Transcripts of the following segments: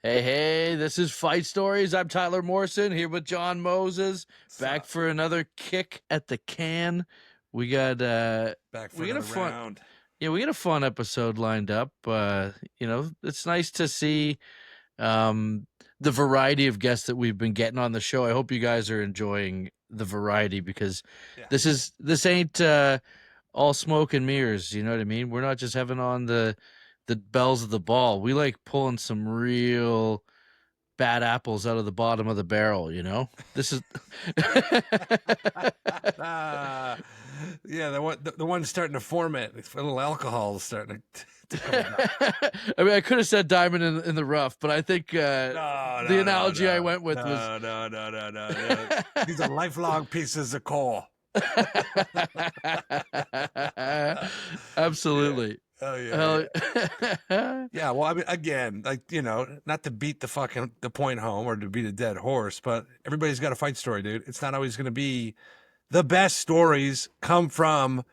Hey, this is Fight Stories. I'm Tyler Morrison here with John Moses. Back for another kick at the can. We got Back for another round. Yeah, we got a fun episode lined up. It's nice to see the variety of guests that we've been getting on the show. I hope you guys are enjoying the variety because this ain't all smoke and mirrors, you know what I mean? We're not just having on the bells of the ball. We like pulling some real bad apples out of the bottom of the barrel, you know? This is Yeah, the one starting to form it. A little alcohol is starting to come out. I mean, I could have said diamond in the rough, but I think the analogy I went with was no. These are lifelong pieces of coal. Absolutely. Oh yeah. Yeah, well, I mean, again, like, not to beat the point home or to beat a dead horse, but everybody's got a fight story, dude. It's not always going to be the best stories come from,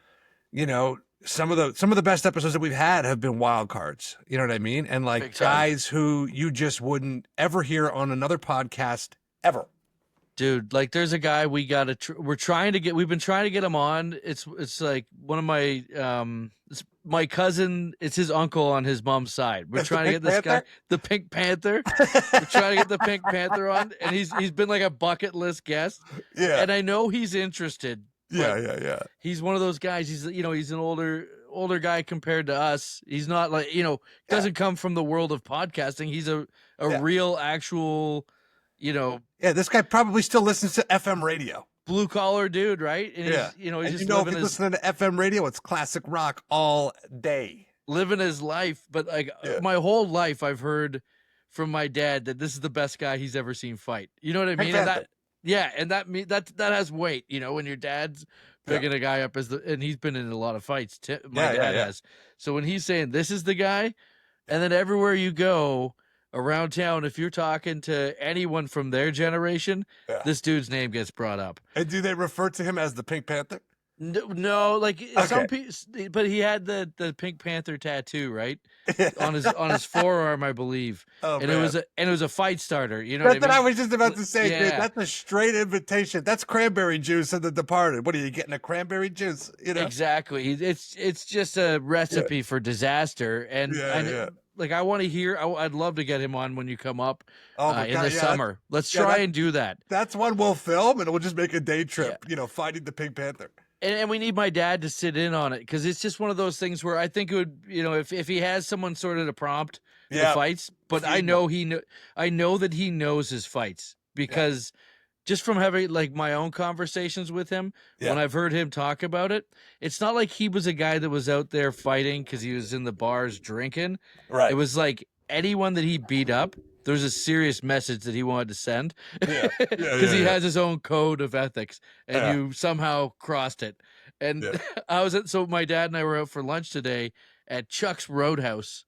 some of the best episodes that we've had have been wild cards. You know what I mean? And like guys who you just wouldn't ever hear on another podcast ever. Dude, like there's a guy we've been trying to get him on. It's like one of my it's my cousin, it's his uncle on his mom's side. We're trying to get this guy, the Pink Panther. We're trying to get the Pink Panther on, and he's been like a bucket list guest. Yeah. And I know he's interested. Yeah. He's one of those guys. He's an older guy compared to us. He's not like, doesn't come from the world of podcasting. He's a real actual, Yeah, this guy probably still listens to FM radio. Blue collar dude, right? And yeah. He's just if you're listening to FM radio, it's classic rock all day. Living his life. But my whole life I've heard from my dad that this is the best guy he's ever seen fight. You know what I mean? And that has weight, when your dad's picking a guy up and he's been in a lot of fights. My dad has. So when he's saying this is the guy, and then everywhere you go around town, if you're talking to anyone from their generation, this dude's name gets brought up. And do they refer to him as the Pink Panther? No, like some people, but he had the Pink Panther tattoo, right, on his forearm, I believe. Oh, and man. it was a fight starter. You know that's what I mean? I was just about to say, dude. That's a straight invitation. That's cranberry juice in The Departed. What are you getting, a cranberry juice? Exactly. It's just a recipe for disaster, and like I want to hear. I'd love to get him on when you come up in the summer. Let's try and do that. That's one we'll film, and we'll just make a day trip. Fighting the Pink Panther. And we need my dad to sit in on it because it's just one of those things where I think it would, if he has someone sort of to prompt the fights, but I know that he knows his fights because just from having like my own conversations with him, when I've heard him talk about it, it's not like he was a guy that was out there fighting because he was in the bars drinking. Right. It was like anyone that he beat up, there's a serious message that he wanted to send because he has his own code of ethics, and you somehow crossed it. And so my dad and I were out for lunch today at Chuck's Roadhouse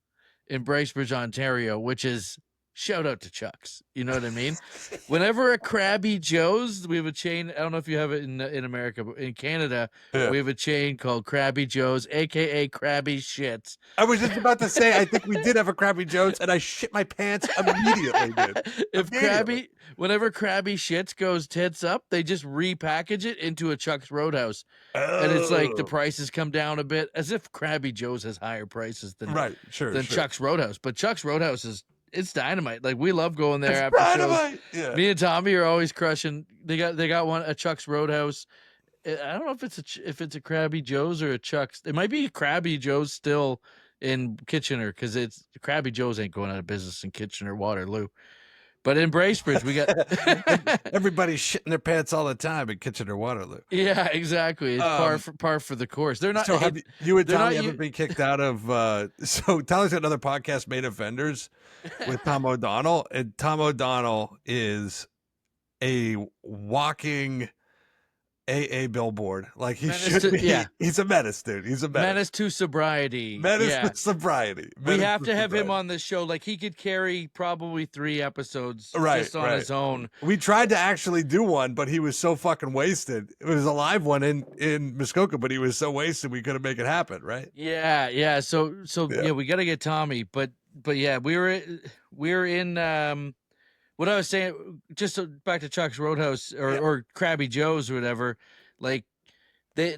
in Bracebridge, Ontario, which is shout out to Chuck's. You know what I mean? Whenever a Krabby Joe's, we have a chain. I don't know if you have it in America, but in Canada, we have a chain called Krabby Joe's, aka Krabby Shits. I was just about to say, I think we did have a Krabby Joe's, and I shit my pants immediately, dude. Whenever Krabby Shits goes tits up, they just repackage it into a Chuck's Roadhouse, and it's like the prices come down a bit, as if Krabby Joe's has higher prices than Chuck's Roadhouse. But Chuck's Roadhouse it's dynamite. Like we love going there after shows. Yeah. Me and Tommy are always crushing. They got a Chuck's Roadhouse. I don't know if it's a Krabby Joe's or a Chuck's. It might be Krabby Joe's still in Kitchener because it's Krabby Joe's ain't going out of business in Kitchener, Waterloo. But in Bracebridge, we got everybody's shitting their pants all the time in Kitchener, Waterloo. Yeah, exactly. It's par for the course. They're not. So have you and Tommy ever been kicked out of? So Tyler's got another podcast, Made Offenders, with Tom O'Donnell, and Tom O'Donnell is a walking AA billboard. Like he should be. He's a menace, dude. He's a menace to sobriety. To sobriety. We have to have him on the show. Like he could carry probably 3 episodes just on his own. We tried to actually do one, but he was so fucking wasted. It was a live one in Muskoka, but he was so wasted we couldn't make it happen, right? Yeah. So we got to get Tommy, but yeah, we we're in what I was saying, just back to Chuck's Roadhouse or Krabby Joe's or whatever. Like they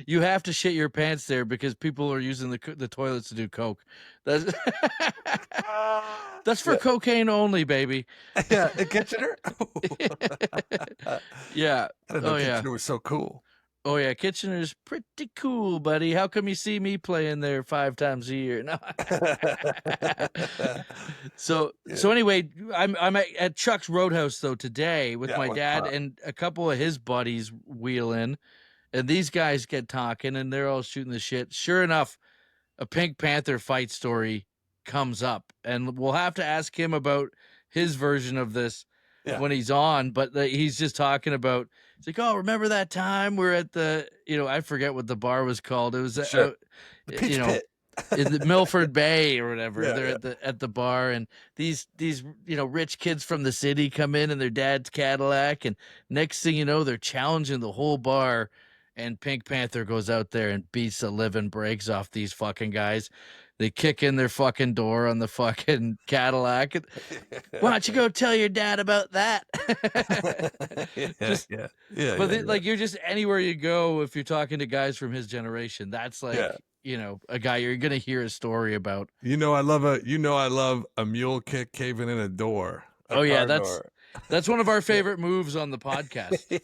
you have to shit your pants there because people are using the toilets to do coke. That's that's for cocaine only, baby. Yeah, in Kitchener. Yeah. I didn't know Kitchener was so cool. Oh yeah, Kitchener's pretty cool, buddy. How come you see me playing there 5 times a year? No. So anyway, I'm at Chuck's Roadhouse though today with my dad and a couple of his buddies wheel in, and these guys get talking and they're all shooting the shit. Sure enough, a Pink Panther fight story comes up, and we'll have to ask him about his version of this when he's on. But he's just talking about. It's like, oh, remember that time we're at the, I forget what the bar was called. It was, the Peach Pit. in the Milford Bay or whatever. They're at the bar, and these rich kids from the city come in their dad's Cadillac, and next thing you know, they're challenging the whole bar, and Pink Panther goes out there and beats the living breaks off these fucking guys. They kick in their fucking door on the fucking Cadillac. Why don't you go tell your dad about that? Like you're just anywhere you go if you're talking to guys from his generation. That's like a guy you're gonna hear a story about. I love a mule kick caving in a door. That's one of our favorite moves on the podcast.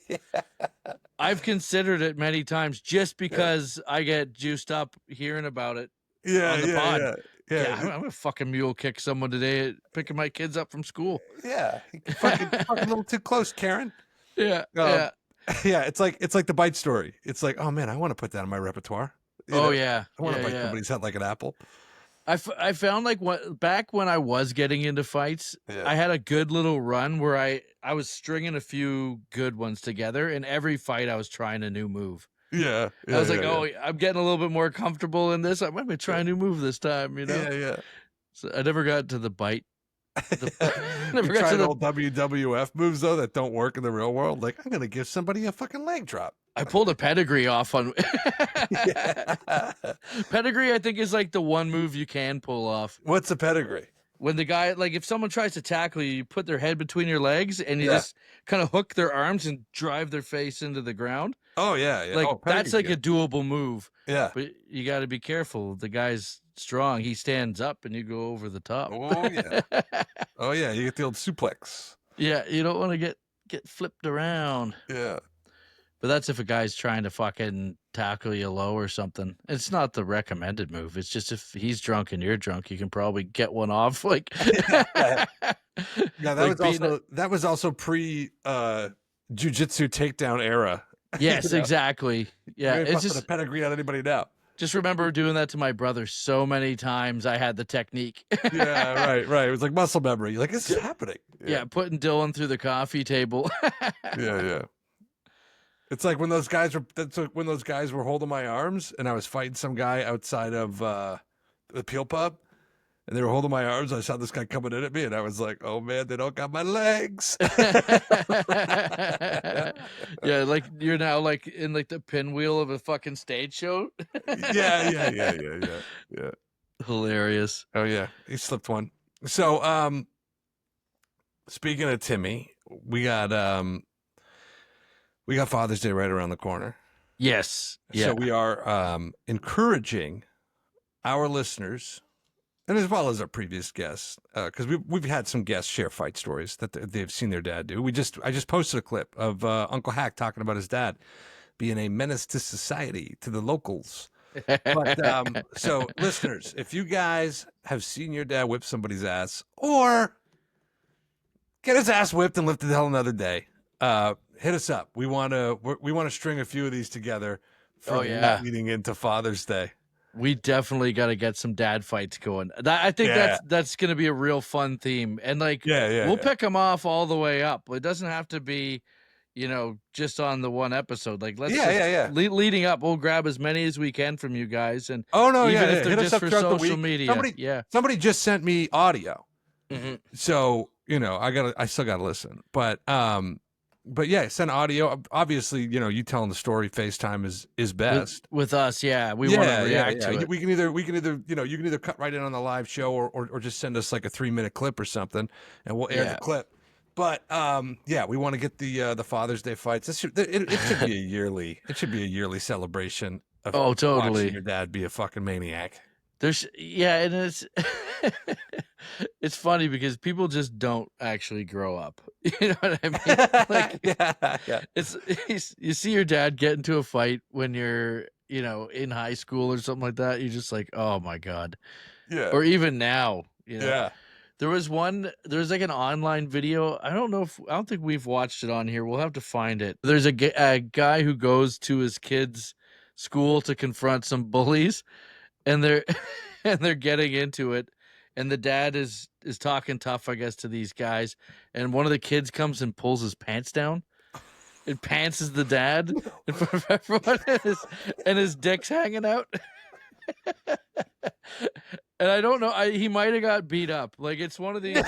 I've considered it many times just because I get juiced up hearing about it. On the pod. I'm gonna fucking mule kick someone today picking my kids up from school. Yeah, fucking a little too close, Karen. Yeah. It's like the bite story. It's like, oh man, I want to put that in my repertoire. I want to bite somebody's head like an apple. I found like back when I was getting into fights, I had a good little run where I was stringing a few good ones together, and every fight I was trying a new move. I was like, I'm getting a little bit more comfortable in this. I'm going to try a new move this time, So I never got to the bite. Never got to the old WWF moves, though, that don't work in the real world. Like, I'm going to give somebody a fucking leg drop. I pulled a pedigree off on... Pedigree, I think, is like the one move you can pull off. What's a pedigree? When the guy, like if someone tries to tackle you, you put their head between your legs and you just kind of hook their arms and drive their face into the ground. Oh, yeah. Like that's like a doable move. Yeah. But you got to be careful. The guy's strong. He stands up and you go over the top. Oh, yeah. Oh, yeah. You get the old suplex. Yeah. You don't want to get flipped around. Yeah. But that's if a guy's trying to fucking tackle you low or something. It's not the recommended move. It's just if he's drunk and you're drunk, you can probably get one off. Like, that was also pre jiu-jitsu takedown era. Yes, exactly. Yeah, it's just a pedigree on anybody now. Just remember doing that to my brother so many times. I had the technique. Right. It was like muscle memory. You're like, this is happening. Yeah, putting Dylan through the coffee table. Yeah. It's like when those guys were holding my arms and I was fighting some guy outside of the Peel Pub and they were holding my arms. I saw this guy coming in at me and I was like, oh man, they don't got my legs. Yeah, like you're now like in like the pinwheel of a fucking stage show. Yeah. Hilarious. Oh yeah, he slipped one. So speaking of Timmy, we got Father's Day right around the corner. Yes. Yeah. So we are encouraging our listeners, and as well as our previous guests, because we've had some guests share fight stories that they've seen their dad do. I just posted a clip of Uncle Hack talking about his dad being a menace to society, to the locals. But so listeners, if you guys have seen your dad whip somebody's ass or get his ass whipped and live to tell another day, hit us up. We want to string a few of these together for leading into Father's Day. We definitely got to get some dad fights going. I think that's going to be a real fun theme, and we'll pick them off all the way up. It doesn't have to be, just on the one episode. Like leading up, we'll grab as many as we can from you guys, and if they're just for social media. Somebody just sent me audio, mm-hmm. so I still got to listen, but But yeah, send audio. Obviously, you telling the story, FaceTime is best. With us, yeah. We want to react to it. We can either, you can either cut right in on the live show or just send us like a 3-minute clip or something, and we'll air the clip. But we want to get the Father's Day fights. It should be a yearly. It should be a yearly celebration of totally watching your dad be a fucking maniac. And it's it's funny because people just don't actually grow up. You know what I mean? Like, it's you see your dad get into a fight when you're in high school or something like that. You're just like, oh my god. Yeah. Or even now. Yeah. There's like an online video. I don't think we've watched it on here. We'll have to find it. There's a guy who goes to his kid's school to confront some bullies, and they're getting into it, and the dad is talking tough, I guess, to these guys, and one of the kids comes and pulls his pants down. It pantses the dad in front of everyone, and his dick's hanging out. And I don't know. He might have got beat up. Like, it's one of these.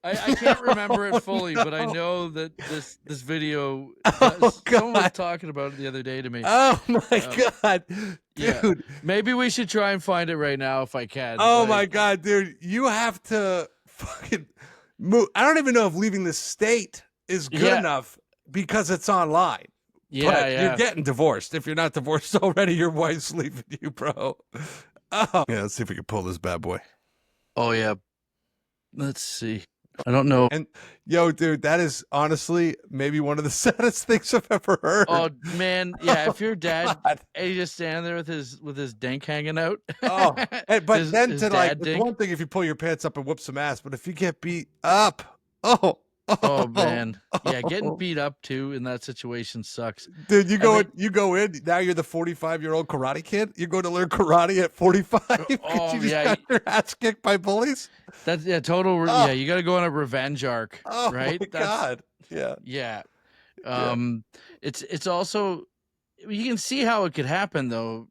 I can't remember it fully, but I know that this video. Someone was talking about it the other day to me. Oh my god, dude! Yeah. Maybe we should try and find it right now if I can. Oh my god, dude! You have to fucking move. I don't even know if leaving the state is good enough because it's online. But you're getting divorced. If you're not divorced already, your wife's leaving you, bro. Oh. Yeah, let's see if we can pull this bad boy. Oh, yeah. Let's see. I don't know. And, yo, dude, that is honestly maybe one of the saddest things I've ever heard. Oh, man. Yeah, if your dad, he's just standing there with his dink hanging out. Oh, but then to like, it's one thing if you pull your pants up and whoop some ass, but if you get beat up, oh man, yeah, getting beat up too in that situation sucks, dude. You go in now. You're the 45-year-old karate kid. You're going to learn karate at 45. Oh you just got your ass kicked by bullies. That's total. Yeah, you got to go on a revenge arc. Oh right? My god. Yeah. It's also, you can see how it could happen though.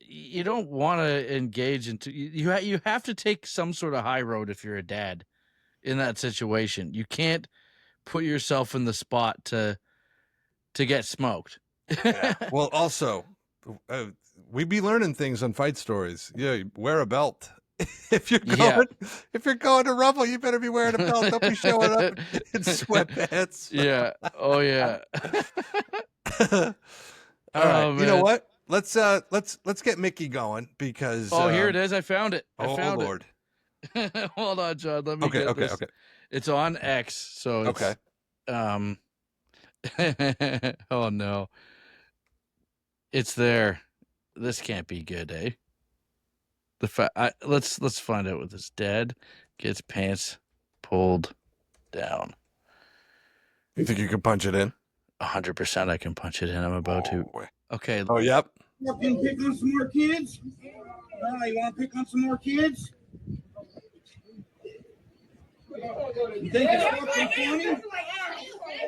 You don't want to engage into you have to take some sort of high road if you're a dad. In that situation, you can't put yourself in the spot to get smoked. Yeah. Well, also, we be learning things on Fight Stories. Yeah, wear a belt. If you're going to rumble, you better be wearing a belt. Don't be showing up in sweatpants. Yeah. Oh yeah. All right. You know what? Let's get Mickey going because. Oh, here it is. I found it. I found Lord. It. Hold on, John. Let me get this. Okay. It's on X, so it's, oh no, it's there. This can't be good, eh? Let's find out what this dad gets pants pulled down. You think you can punch it in? 100%, I can punch it in. I'm about to. Okay. Oh, yep. You want to pick on some more kids? You want to pick on some more kids? You think it's fucking funny?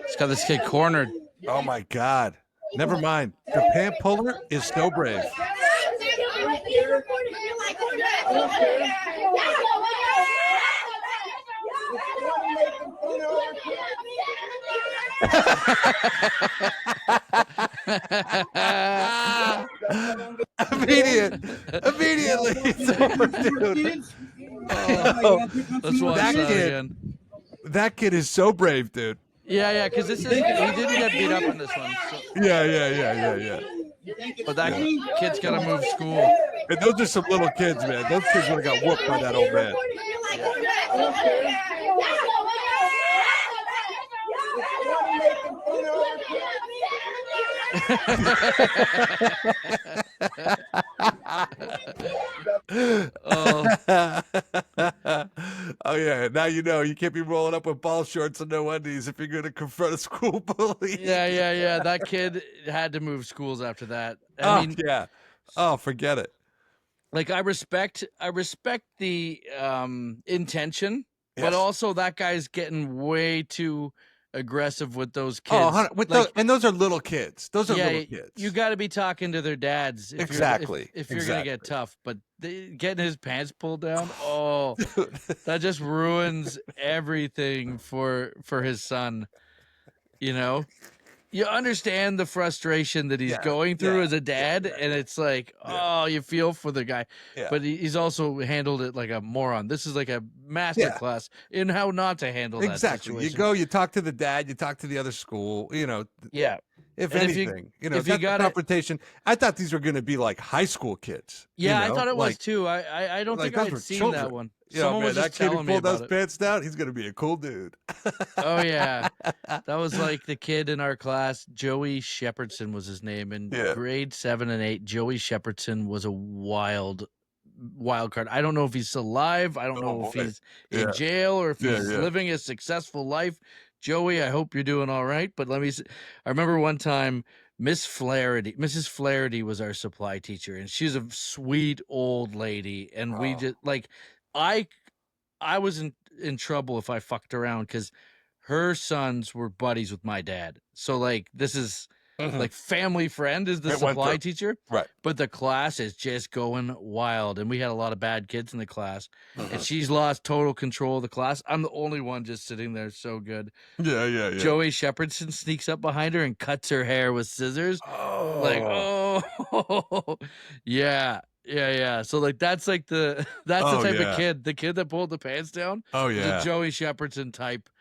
It's got this kid cornered. Oh my god. Never mind. The pant puller is so brave. Immediately. Let's watch that again. That kid is so brave, dude. Yeah, because he didn't get beat up in this one. So. Yeah. But that kid's got to move school. And those are some little kids, man. Those kids would have got whooped by that old man. Oh yeah, now you know you can't be rolling up with ball shorts and no undies if you're going to confront a school bully. Yeah. That kid had to move schools after that. I mean, yeah. Oh, forget it. Like I respect the intention, but also that guy's getting way too aggressive with those kids. Oh, and those are little kids. Those are little kids. You got to be talking to their dads. If you're going to get tough, but getting his pants pulled down. Oh, that just ruins everything for his son. You know, you understand the frustration that he's going through as a dad, and it's like, oh, you feel for the guy. Yeah. But he's also handled it like a moron. This is like a master class in how not to handle that situation. You go, you talk to the dad, you talk to the other school, Yeah. If anything, if you got confrontation. I thought these were going to be like high school kids. Yeah, I thought it was too. I don't think I'd seen that one. Someone was just telling me about it. That kid who pulled those pants down, he's going to be a cool dude. Oh yeah, that was like the kid in our class. Joey Shepherdson was his name in grade 7 and 8. Joey Shepherdson was a wild card. I don't know if he's still alive. I don't know if he's in jail or if he's living a successful life. Joey, I hope you're doing all right. But I remember one time Mrs. Flaherty was our supply teacher, and she's a sweet old lady. And we just like, I was in trouble if I fucked around because her sons were buddies with my dad. So like, this is like family friend is the supply teacher, right? But the class is just going wild, and we had a lot of bad kids in the class, and she's lost total control of the class. I'm the only one just sitting there, so good. Yeah. Joey Shepherdson sneaks up behind her and cuts her hair with scissors. Yeah. So like that's like the type of kid, the kid that pulled the pants down. Oh yeah, the Joey Shepherdson type.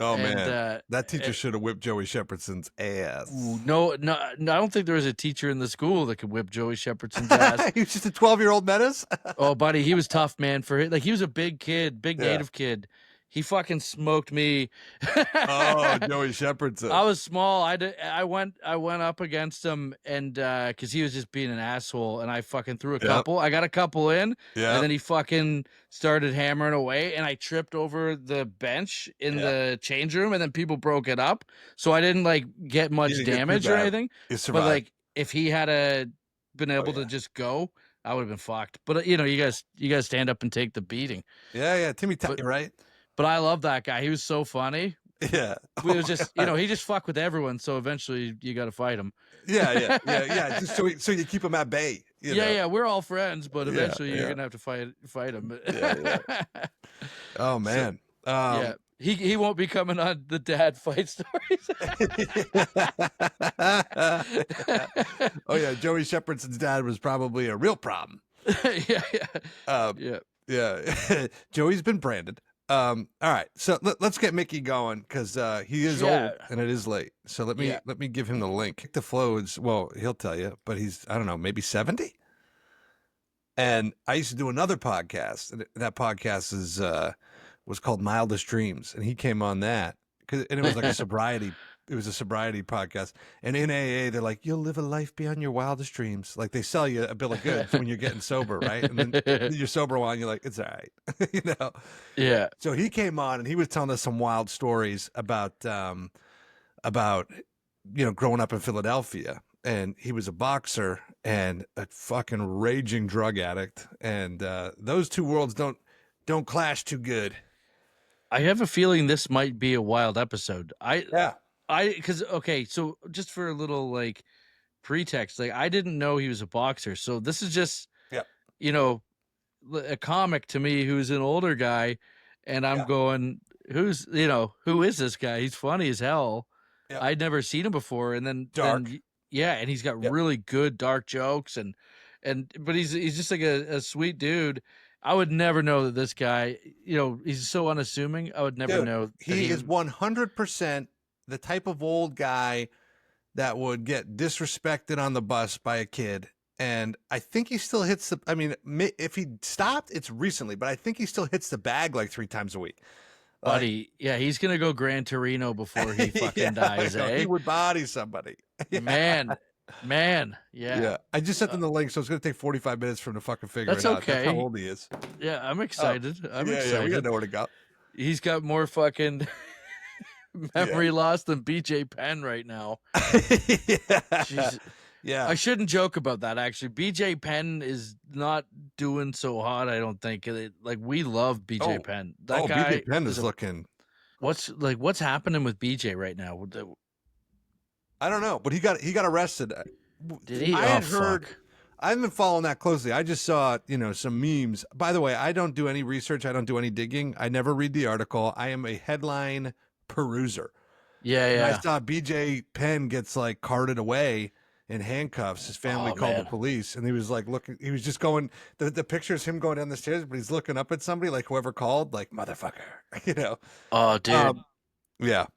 Oh man, that teacher should have whipped Joey Shepherdson's ass. No, I don't think there was a teacher in the school that could whip Joey Shepherdson's ass. He was just a 12-year-old menace. Oh, buddy, he was tough, man. He was a big kid, native kid. He fucking smoked me. Oh, Joey Shepherdson. I was small. I went up against him, and because he was just being an asshole, and I fucking threw a couple. I got a couple in, and then he fucking started hammering away, and I tripped over the bench in the change room, and then people broke it up, so I didn't like get much damage or anything. But like, if he had been able to just go, I would have been fucked. But you guys stand up and take the beating. Yeah, Timmy, right? But I love that guy. He was so funny. Yeah. We was just, he just fucked with everyone. So eventually you got to fight him. Yeah. Just so you keep him at bay. Yeah. We're all friends, but eventually you're going to have to fight him. Yeah. Oh man. So, he won't be coming on the dad fight stories. Oh yeah. Joey Shepherdson's dad was probably a real problem. Yeah. Joey's been branded. All right, so let's get Mickey going because he is old and it is late. So let me give him the link. Mick Diflo is, well, he'll tell you, but he's, I don't know, maybe 70. And I used to do another podcast, and that podcast was called Mildest Dreams, and he came on that and it was like a sobriety. It was a sobriety podcast, and in AA, they're like, "You'll live a life beyond your wildest dreams." Like they sell you a bill of goods when you're getting sober, right? And then you're sober a while, and you're like, "It's all right," Yeah. So he came on, and he was telling us some wild stories about growing up in Philadelphia, and he was a boxer and a fucking raging drug addict, and those two worlds don't clash too good. I have a feeling this might be a wild episode. So just for a little like pretext, like I didn't know he was a boxer. So this is just, a comic to me who's an older guy. And I'm going, who is this guy? He's funny as hell. Yeah. I'd never seen him before. And then, and he's got really good dark jokes but he's just like a sweet dude. I would never know that this guy, he's so unassuming. I would never know. He is 100% the type of old guy that would get disrespected on the bus by a kid. And I think he still hits if he stopped, it's recently, but I think he still hits the bag like 3 times a week. Buddy, he's going to go Gran Torino before he fucking dies, He would body somebody. Man, yeah. I just sent them the link, so it's going to take 45 minutes for him to fucking figure it out. Okay. That's how old he is. Yeah, I'm excited. I'm excited. Yeah, we got to know where to go. He's got more fucking memory loss than BJ Penn right now. Yeah. I shouldn't joke about that, actually. BJ Penn is not doing so hot, I don't think. Like, we love BJ Penn. That guy BJ Penn is looking... What's happening with BJ right now? I don't know, but he got arrested. Did he? I I haven't been following that closely. I just saw, some memes. By the way, I don't do any research. I don't do any digging. I never read the article. I am a headline peruser. Yeah, And I yeah. saw BJ Penn gets like carted away in handcuffs. His family called the police, and he was like looking. He was just going. The picture is him going down the stairs, but he's looking up at somebody, like whoever called, like motherfucker, Oh, dude. Yeah.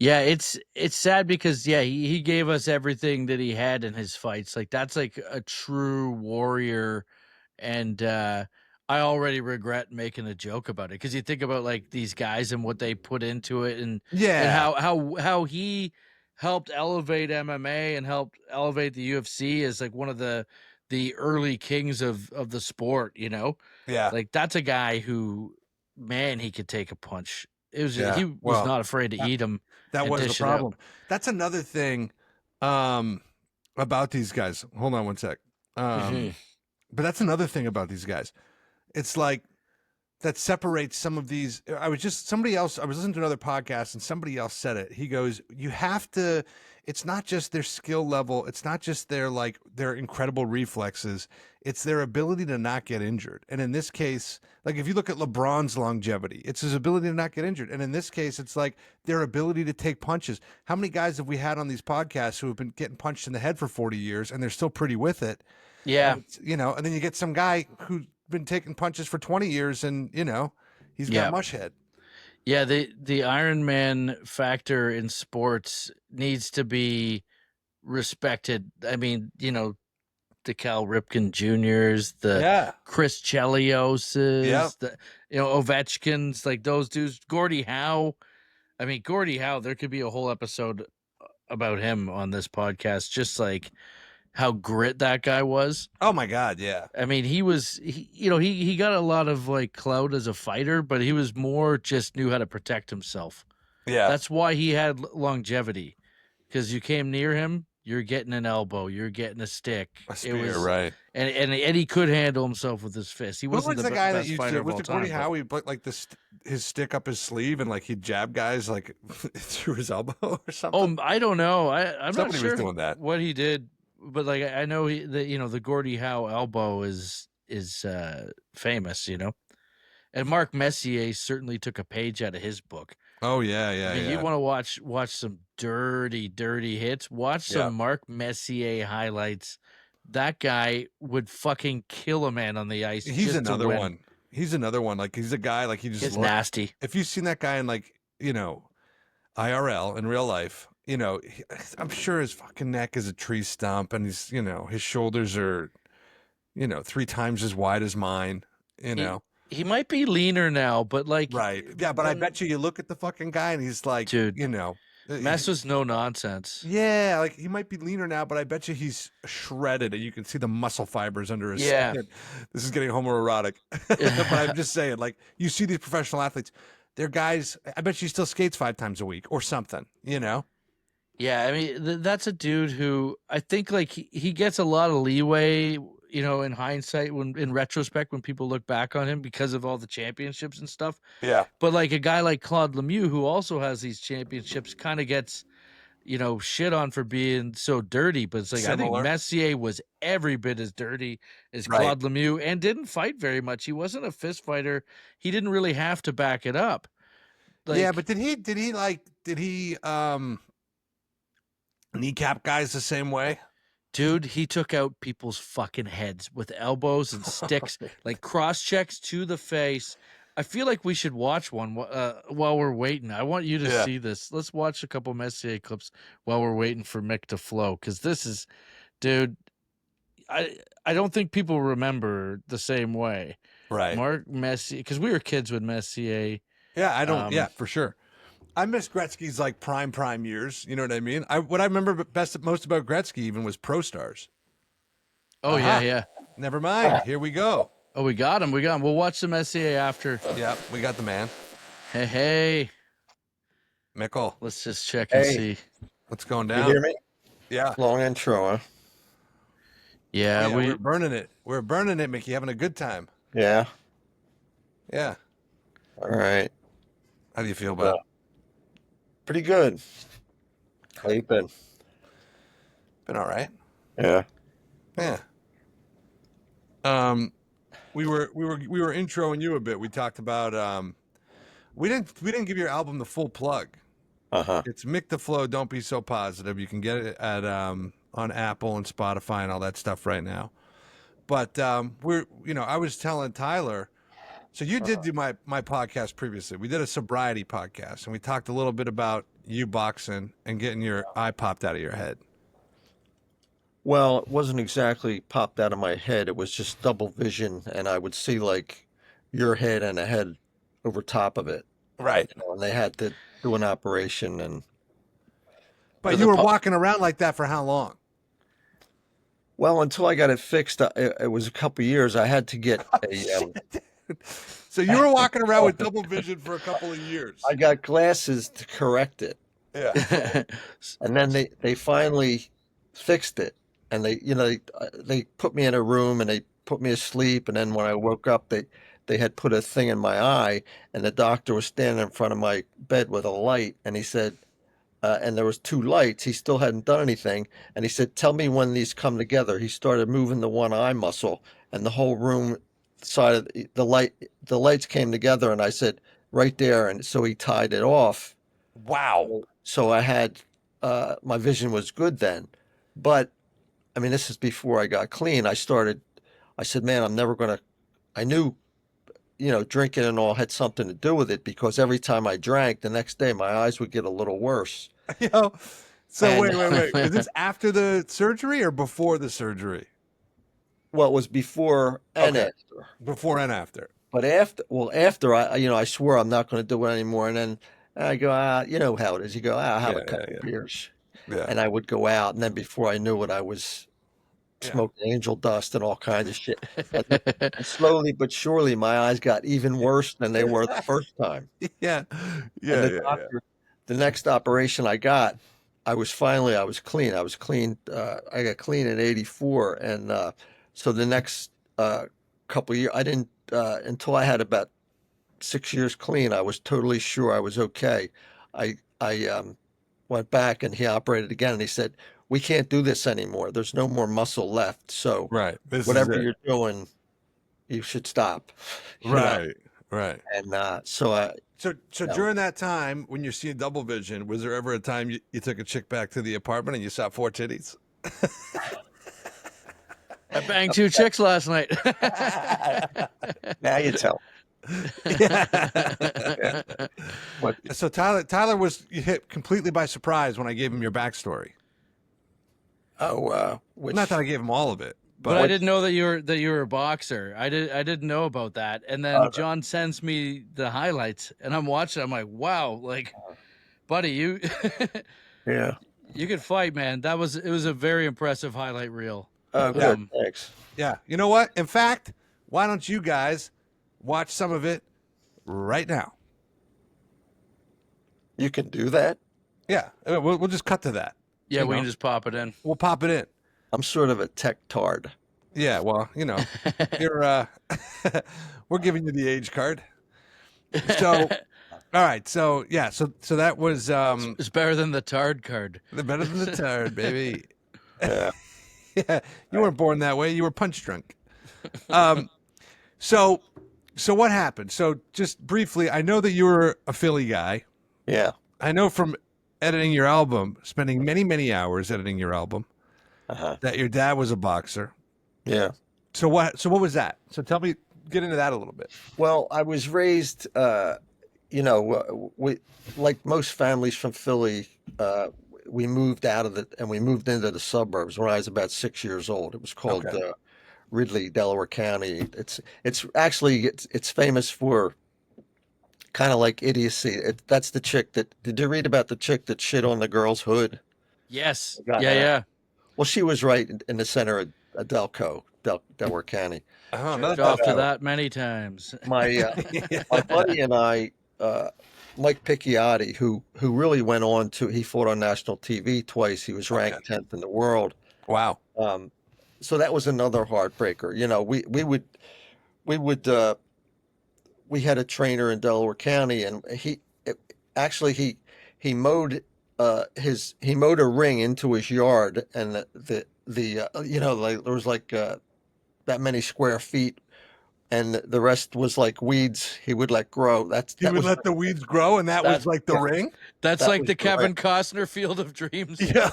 Yeah, it's sad because he gave us everything that he had in his fights. Like that's like a true warrior, and I already regret making a joke about it because you think about like these guys and what they put into it, and how he helped elevate MMA and helped elevate the UFC as like one of the early kings of the sport. Yeah. Like that's a guy who, man, he could take a punch. He was not afraid to eat him. That was the problem. That's another thing about these guys. Hold on one sec. But that's another thing about these guys. It's like that separates some of these. I was listening to another podcast and somebody else said it. He goes, you have to, it's not just their skill level. It's not just their incredible reflexes. It's their ability to not get injured. And in this case, like if you look at LeBron's longevity, it's his ability to not get injured. And in this case, it's like their ability to take punches. How many guys have we had on these podcasts who have been getting punched in the head for 40 years and they're still pretty with it? Yeah. And then you get some guy who's been taking punches for 20 years and, he's got mush head. Yeah, the Iron Man factor in sports needs to be respected. I mean, the Cal Ripken Juniors, the Chris Chelioses, the Ovechkins, like those dudes. Gordie Howe. I mean, Gordie Howe. There could be a whole episode about him on this podcast, just like how grit that guy was. Oh my God, yeah. I mean, he got a lot of like clout as a fighter, but he was more just knew how to protect himself. Yeah, that's why he had longevity, because you came near him, you're getting an elbow, you're getting a stick. A spear, right? And he could handle himself with his fist. He wasn't the guy that used to. Was it Gordie Howe? He put like his stick up his sleeve and like he'd jab guys like through his elbow or something. Oh, I don't know. I'm not sure was doing that. What he did, but like I know the Gordie Howe elbow is famous, and Mark Messier certainly took a page out of his book. Oh yeah. I mean, you want to watch some dirty hits. Watch some Mark Messier highlights. That guy would fucking kill a man on the ice. He's another one. Like he's a guy like he just gets nasty. If you've seen that guy in like IRL in real life, I'm sure his fucking neck is a tree stump, and he's his shoulders are 3 times as wide as mine. He might be leaner now, but like right, yeah. But I bet you look at the fucking guy and he's like, dude, Mess was no nonsense. Yeah, like he might be leaner now, but I bet you he's shredded, and you can see the muscle fibers under his skin. This is getting homoerotic, but I'm just saying, like you see these professional athletes, they're guys. I bet you he still skates 5 times a week or something. Yeah, I mean that's a dude who I think like he gets a lot of leeway. In hindsight, in retrospect, when people look back on him because of all the championships and stuff. Yeah. But like a guy like Claude Lemieux, who also has these championships, kind of gets, shit on for being so dirty. But it's like, I think Messier was every bit as dirty as Claude Lemieux and didn't fight very much. He wasn't a fist fighter. He didn't really have to back it up. Like, yeah, but did he kneecap guys the same way? Dude, he took out people's fucking heads with elbows and sticks, like cross checks to the face. I feel like we should watch one while we're waiting. I want you to see this. Let's watch a couple Messier clips while we're waiting for Mick Diflo, because this is, dude, I don't think people remember the same way. Right. Mark Messier, because we were kids with Messier. Yeah, I don't. Yeah, for sure. I miss Gretzky's like prime years. You know what I mean? What I remember most about Gretzky even was Pro Stars. Oh yeah. Never mind. Here we go. Oh, we got him. We'll watch the Messier after. Yeah, we got the man. Hey, Mickle. Let's just check and see what's going down. You hear me? Yeah. Long intro, huh? Yeah, we're burning it. We're burning it, Mickey. Having a good time. Yeah. Yeah. All right. How do you feel about it? Pretty good. How you been? Been all right. Yeah. Yeah. We were introing you a bit. We talked about we didn't give your album the full plug. It's Mick Diflo, Don't Be So Positive. You can get it at on Apple and Spotify and all that stuff right now. But I was telling Tyler, so you did do my podcast previously. We did a sobriety podcast, and we talked a little bit about you boxing and getting your eye popped out of your head. Well, it wasn't exactly popped out of my head. It was just double vision, and I would see like your head and a head over top of it. Right. And they had to do an operation. But you were walking around like that for how long? Well, until I got it fixed, it was a couple of years. I had to get a. So you were walking around with double vision for a couple of years. I got glasses to correct it. Yeah. And then they finally fixed it, and they put me in a room and they put me asleep, and then when I woke up, they had put a thing in my eye, and the doctor was standing in front of my bed with a light, and he said, and there was 2 lights. He still hadn't done anything, and he said, "Tell me when these come together." He started moving the one eye muscle, and the whole room side of the lights came together, and I said, "Right there," and so he tied it off. Wow. So I had my vision was good then, but I mean, this is before I got clean. I said, "Man, I'm never gonna." I knew, drinking and all had something to do with it, because every time I drank, the next day my eyes would get a little worse. So wait. Was this after the surgery or before the surgery? Well, it was before and after. Before and after. But after I swore I'm not going to do it anymore, and then I go, you know how it is. You go, I'll have a couple of beers, and I would go out, and then before I knew it, I was smoking angel dust and all kinds of shit. And slowly but surely, my eyes got even worse than they were the first time. Yeah. The next operation I got, I was clean. I was clean. I got clean in '84, and so the next couple of years, I didn't until I had about 6 years clean. I was totally sure I was okay. I went back, and he operated again, and he said, "We can't do this anymore. There's no more muscle left. So whatever you're doing, you should stop." Right. And so during that time when you're seeing double vision, was there ever a time you took a chick back to the apartment and you saw 4 titties? I banged 2 chicks last night. Now you tell. So Tyler was hit completely by surprise when I gave him your backstory. Oh, not that I gave him all of it, but I didn't know that you were a boxer. I didn't know about that. And then John sends me the highlights, and I'm watching. I'm like, wow, like, buddy, you, you could fight, man. It was a very impressive highlight reel. Oh, good. Thanks. Yeah. You know what? In fact, why don't you guys watch some of it right now? You can do that? Yeah. We'll just cut to that. Yeah, we can just pop it in. We'll pop it in. I'm sort of a tech tard. Yeah, well, you're we're giving you the age card. So all right, so so that was it's better than the tard card. Better than the tard, baby. Yeah. You weren't born that way. You were punch drunk. So what happened? So just briefly, I know that you were a Philly guy. Yeah. I know from editing your album, spending many, many hours editing your album, that your dad was a boxer. Yeah. So what was that? So tell me, get into that a little bit. Well, I was raised, we, like most families from Philly, we moved out of it and we moved into the suburbs when I was about 6 years old. It was called Ridley, Delaware County. It's actually famous for kind of like idiocy. That's the chick did you read about the chick that shit on the girl's hood? Yes. Yeah. Well, she was right in the center of Delaware County. Off to that many times. My buddy and I, Mike Picciotti, who really went on he fought on national TV twice. He was ranked 10th in the world. Wow. So that was another heartbreaker. We had a trainer in Delaware County, and he mowed he mowed a ring into his yard, and there was like that many square feet, and the rest was like weeds he would let grow. He would let the weeds grow, and that was like the ring? That's like the Kevin Costner Field of Dreams. Yo,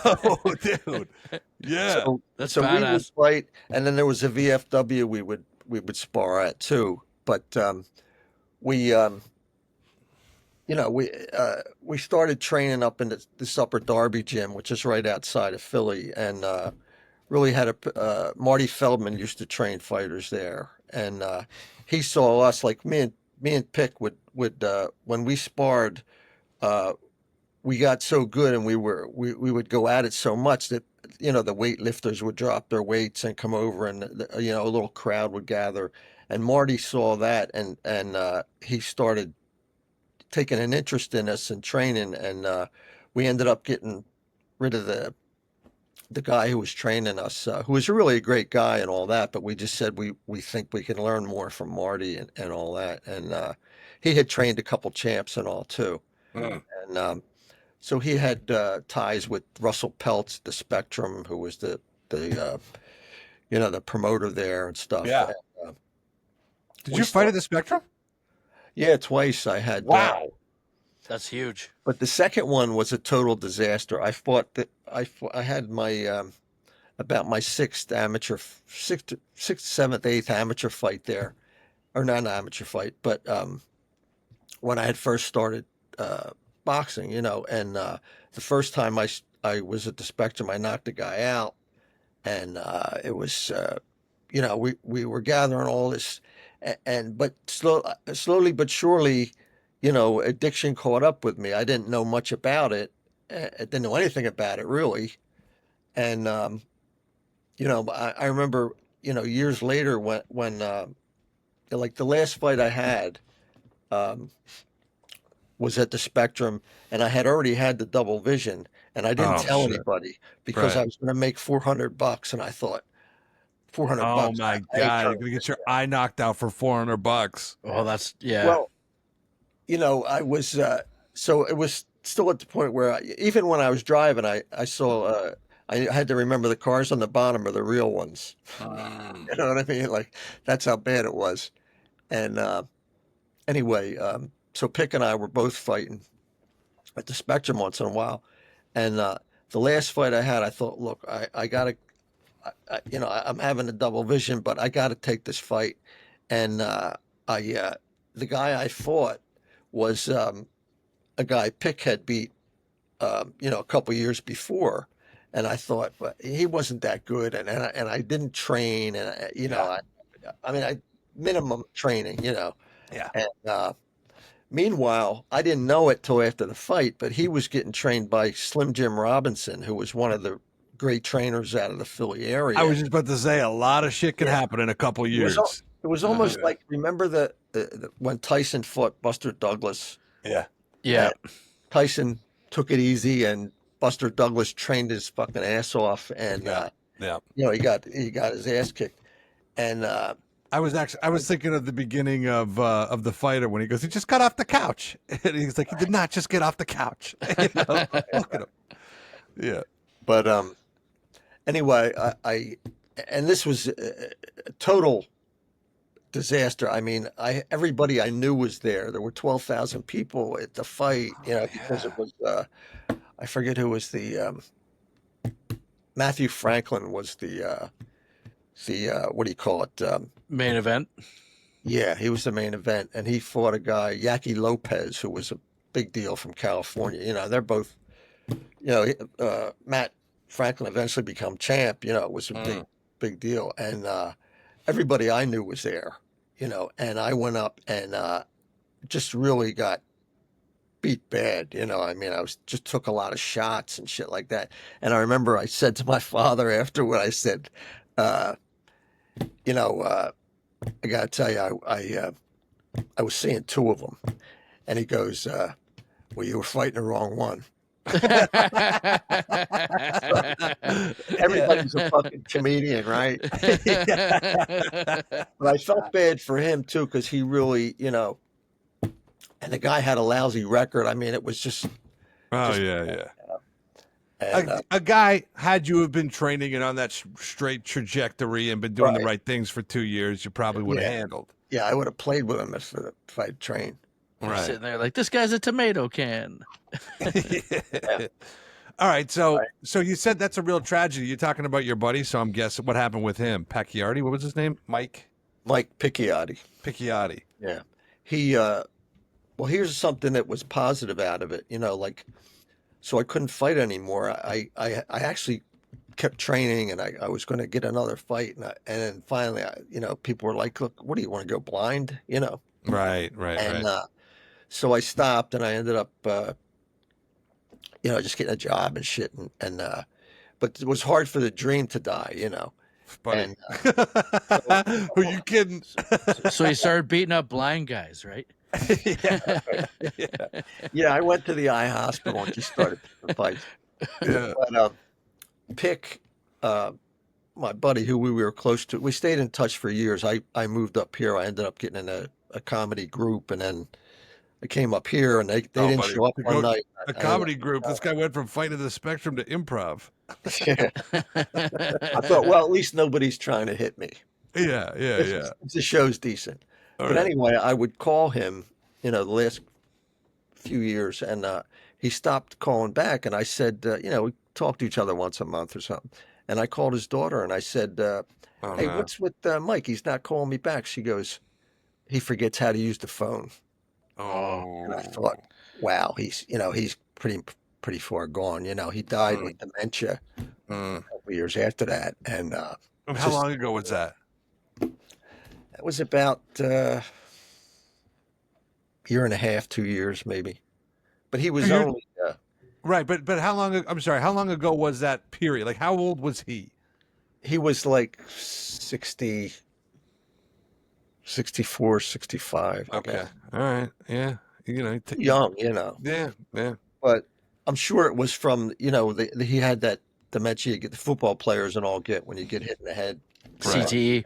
dude. Yeah. That's so badass. we would fight, and then there was a VFW we would spar at too. But we we started training up in this Upper Darby gym, which is right outside of Philly, and really had Marty Feldman used to train fighters there, and he saw us, like me and Pick would when we sparred, we got so good, and we would go at it so much that the weightlifters would drop their weights and come over, and a little crowd would gather, and Marty saw that, and he started taking an interest in us and training, and we ended up getting rid of the guy who was training us, who was really a great guy and all that, but we just said we think we can learn more from Marty and all that, and he had trained a couple champs and all too, and so he had ties with Russell Peltz, the Spectrum, who was the promoter there and stuff. Yeah. And, did you fight at the Spectrum? Yeah, twice I had. Wow. That's huge. But the second one was a total disaster. I had my about my sixth, seventh, eighth amateur fight there, or not an amateur fight, but when I had first started boxing, and the first time I was at the Spectrum, I knocked a guy out, and it was we were gathering all this, but slowly but surely, addiction caught up with me. I didn't know much about it. I didn't know anything about it really. And, I remember, years later when like the last fight I had, was at the Spectrum, and I had already had the double vision, and I didn't tell anybody because I was going to make $400, and I thought, $400. Oh my God! You're gonna get your eye knocked out for $400. Oh, that's Well, I was so it was still at the point where even when I was driving, I saw I had to remember the cars on the bottom are the real ones. You know what I mean? Like that's how bad it was. And anyway, so Pick and I were both fighting at the Spectrum once in a while, and the last fight I had, I thought, look, I gotta. I'm having a double vision, but I got to take this fight. And the guy I fought was a guy Pick had beat, a couple years before, and I thought, but he wasn't that good, and I didn't train, and I minimum training, Yeah. And meanwhile, I didn't know it till after the fight, but he was getting trained by Slim Jim Robinson, who was one of the great trainers out of the Philly area. I was just about to say a lot of shit can happen in a couple years. It was almost like, remember the when Tyson fought Buster Douglas? Yeah. Tyson took it easy, and Buster Douglas trained his fucking ass off, and he got his ass kicked. And I was thinking of the beginning of the fighter when he goes, he just got off the couch, and he's like, he did not just get off the couch. Look at him. Yeah. But anyway, and this was a total disaster. I mean, everybody I knew was there. There were 12,000 people at the fight, because it was, I forget who was the, Matthew Franklin was the what do you call it? Main event. Yeah, he was the main event, and he fought a guy, Yaki Lopez, who was a big deal from California. They're both, Matt Franklin eventually become champ, it was a big deal. And everybody I knew was there, and I went up and just really got beat bad, I mean, just took a lot of shots and shit like that. And I remember I said to my father afterward, I said, I got to tell you, I was seeing two of them. And he goes, well, you were fighting the wrong one. Everybody's a fucking comedian, right? But I felt bad for him too, because he really, and the guy had a lousy record. I mean, it was just. Yeah. And a guy, had you have been training and on that straight trajectory and been doing the right things for 2 years, you probably would have handled. Yeah, I would have played with him if I'd trained. You're sitting there like, this guy's a tomato can. Yeah. All right, so you said that's a real tragedy. You're talking about your buddy, so I'm guessing what happened with him. Pacchiotti, what was his name? Mike Picciotti. Picciotti. Yeah. He well, here's something that was positive out of it, like, so I couldn't fight anymore. I actually kept training, and I was going to get another fight, and then finally, people were like, "Look, what do you want to go blind?" Right. And so I stopped, and I ended up, just getting a job and shit, but it was hard for the dream to die, Buddy. Who you kidding? So you started beating up blind guys, right? Yeah, I went to the eye hospital and just started picking fights. Yeah. But Pick, my buddy who we were close to, we stayed in touch for years. I moved up here. I ended up getting in a comedy group, and then I came up here, and they didn't show up one night. A comedy group. This guy went from fighting the spectrum to improv. I thought, well, at least nobody's trying to hit me. Yeah. The show's decent. But anyway, I would call him, the last few years, and he stopped calling back. And I said, we talk to each other once a month or something. And I called his daughter, and I said, hey, what's with Mike? He's not calling me back. She goes, he forgets how to use the phone. Oh. And I thought, wow, he's pretty far gone. He died with dementia a couple years after that. And how long ago was that? That was about year and a half, 2 years maybe. But he was only right. But how long? I'm sorry. How long ago was that period? Like, how old was he? He was like 60, 64, 65. Okay. All right. Yeah. Young, Yeah. But I'm sure it was from, he had that dementia the football players and all get when you get hit in the head. CTE.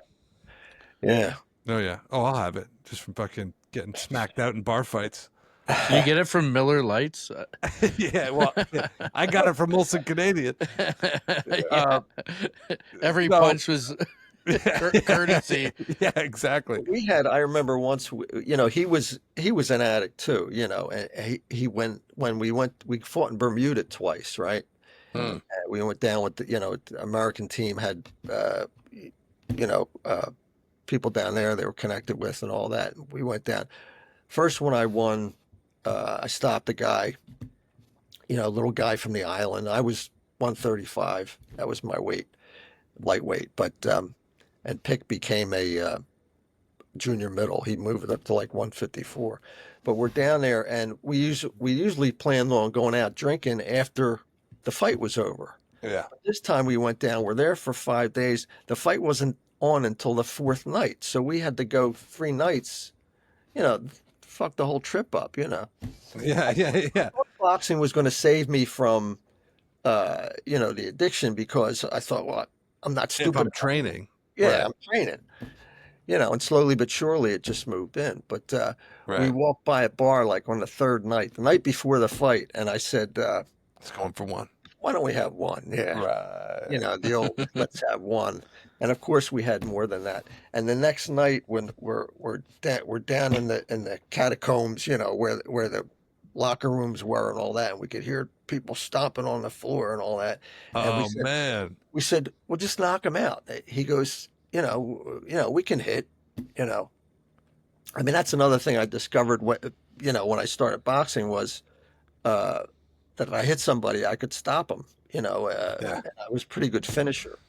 Yeah. Oh, yeah. Oh, I'll have it just from fucking getting smacked out in bar fights. You get it from Miller Lights? Yeah, well, I got it from Molson Canadian. Every punch was courtesy. Yeah, exactly. I remember once, he was an addict too, and we fought in Bermuda twice, right? We went down with the American team had, people down there they were connected with and all that. We went down. First one I won, I stopped a guy, a little guy from the island. I was 135. That was my weight, lightweight. But and Pick became a junior middle. He moved it up to like 154. But we're down there, and we usually planned on going out drinking after the fight was over. Yeah. But this time we went down. We're there for 5 days. The fight wasn't on until the fourth night, so we had to go 3 nights. Fuck the whole trip up. Yeah. Boxing was going to save me from, the addiction, because I thought, well, I'm not stupid. If I'm training. Yeah, I'm training. And slowly but surely it just moved in. But we walked by a bar like on the third night, the night before the fight, and I said, "Let's go for one. Why don't we have one?" Yeah, right. The old let's have one. And of course we had more than that. And the next night when we're down in the catacombs, where the locker rooms were and all that, and we could hear people stomping on the floor and all that. And man. We said, well, just knock him out. He goes, we can hit, I mean, that's another thing I discovered when I started boxing was that if I hit somebody, I could stop him, and I was a pretty good finisher.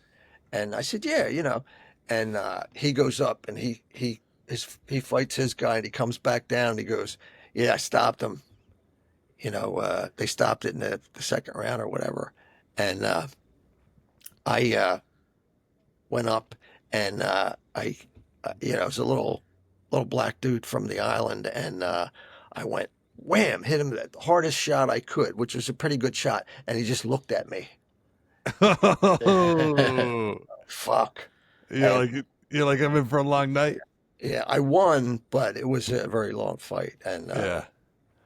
And I said, yeah, and he goes up and he fights his guy, and he comes back down and he goes, yeah, I stopped him. They stopped it in the second round or whatever. And I went up, and I was a little black dude from the island, and I went wham, hit him the hardest shot I could, which was a pretty good shot, and he just looked at me. Fuck. You're like I'm in for a long night. Yeah, I won, but it was a very long fight, and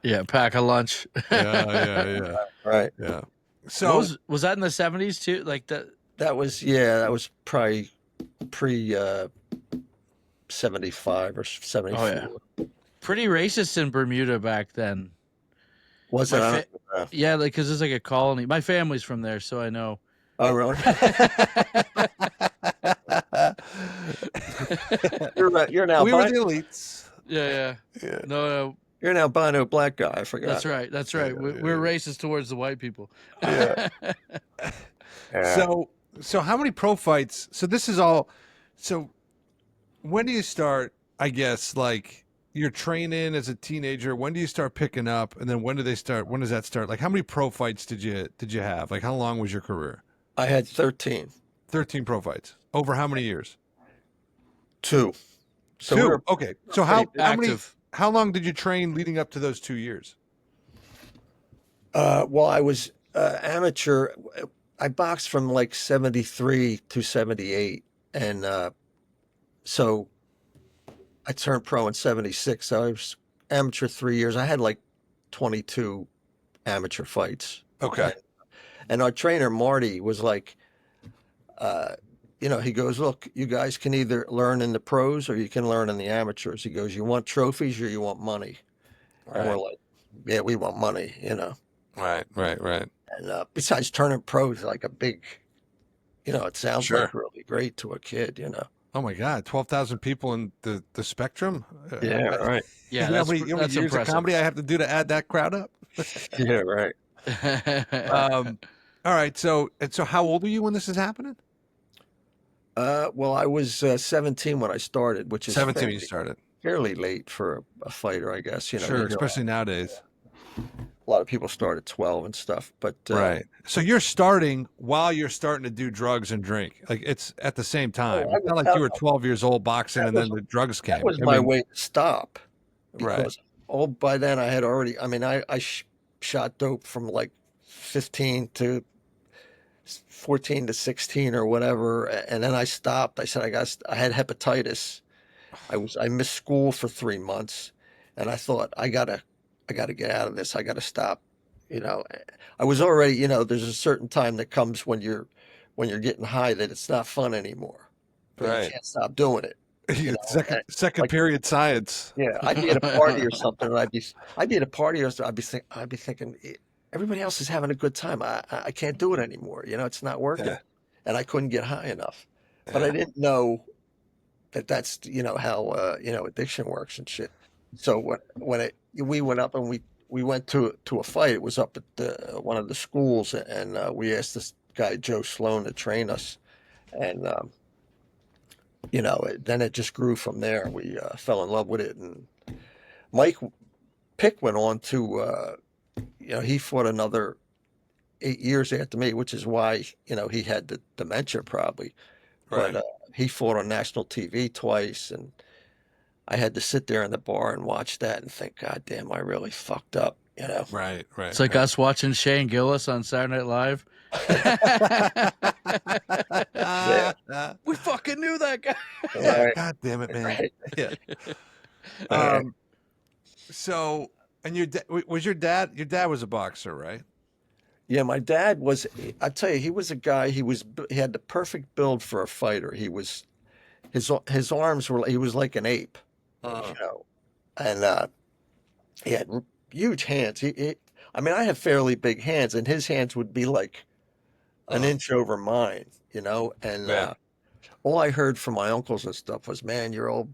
yeah, pack a lunch. Yeah. Right. Yeah. So was that in the 70s too? Like that? That was probably pre 75 or 74. Oh yeah, pretty racist in Bermuda back then. Was it? Yeah, like because it's like a colony. My family's from there, so I know. Oh really? You're now. We were the elites. Yeah. No. You're an albino black guy. I forgot. That's right. We're racist towards the white people. Yeah. So how many pro fights? So this is all. So when do you start? I guess like you're training as a teenager. When do you start picking up? And then when do they start? When does that start? Like how many pro fights did you have? Like how long was your career? I had 13. 13 pro fights over how many years? 2. So 2. Okay. So how many? Active. How long did you train leading up to those 2 years? Well, I was amateur. I boxed from like 73 to 78. And so I turned pro in 76. So I was amateur 3 years. I had like 22 amateur fights. Okay. And our trainer, Marty, was like, he goes, look, you guys can either learn in the pros or you can learn in the amateurs. He goes, you want trophies or you want money? Right. And we're like, yeah, we want money, Right. And besides turning pro is like a big, it sounds Sure. like really great to a kid, Oh my God, 12,000 people in the spectrum. Yeah, right. Yeah, you know how many years impressive. of comedy I have to do to add that crowd up? Yeah, right. All right. So how old were you when this is happening? Well, I was 17 when I started, which is 17 when you started. Fairly late for a fighter, I guess. Sure, especially nowadays. A lot of people start at 12 and stuff, but right. So you're starting while you're starting to do drugs and drink. Like it's at the same time. It's not like you were 12 years old boxing and then the drugs came. That was my way to stop. Right. By then I had already. I mean, I shot dope from like 15 to 14 to 16 or whatever, and then I stopped. I said I had hepatitis. I missed school for 3 months, and I thought I gotta get out of this. I gotta stop. I was already. There's a certain time that comes when you're getting high that it's not fun anymore. But right. You can't stop doing it. Second period science. Yeah, I'd be at a party or something, and I'd be at a party or something, I'd be thinking, everybody else is having a good time. I can't do it anymore. It's not working. Yeah. And I couldn't get high enough. Yeah. But I didn't know that's how addiction works and shit. So when we went up and we went to a fight, it was up at one of the schools, and we asked this guy Joe Sloan to train us, and then it just grew from there. We fell in love with it, and Mike Pick went on to he fought another 8 years after me, which is why he had the dementia probably. Right. But he fought on national TV twice, and I had to sit there in the bar and watch that and think, God damn, I really fucked up, Right. It's like us watching Shane Gillis on Saturday Night Live. Yeah. We fucking knew that guy. Yeah, God damn it, man. Right. Yeah. So, and your dad was a boxer, right? Yeah, my dad was. I tell you, he was a guy. He had the perfect build for a fighter. He was, his arms were. He was like an ape, and he had huge hands. I mean, I have fairly big hands, and his hands would be like an inch over mine, And all I heard from my uncles and stuff was, "Man, your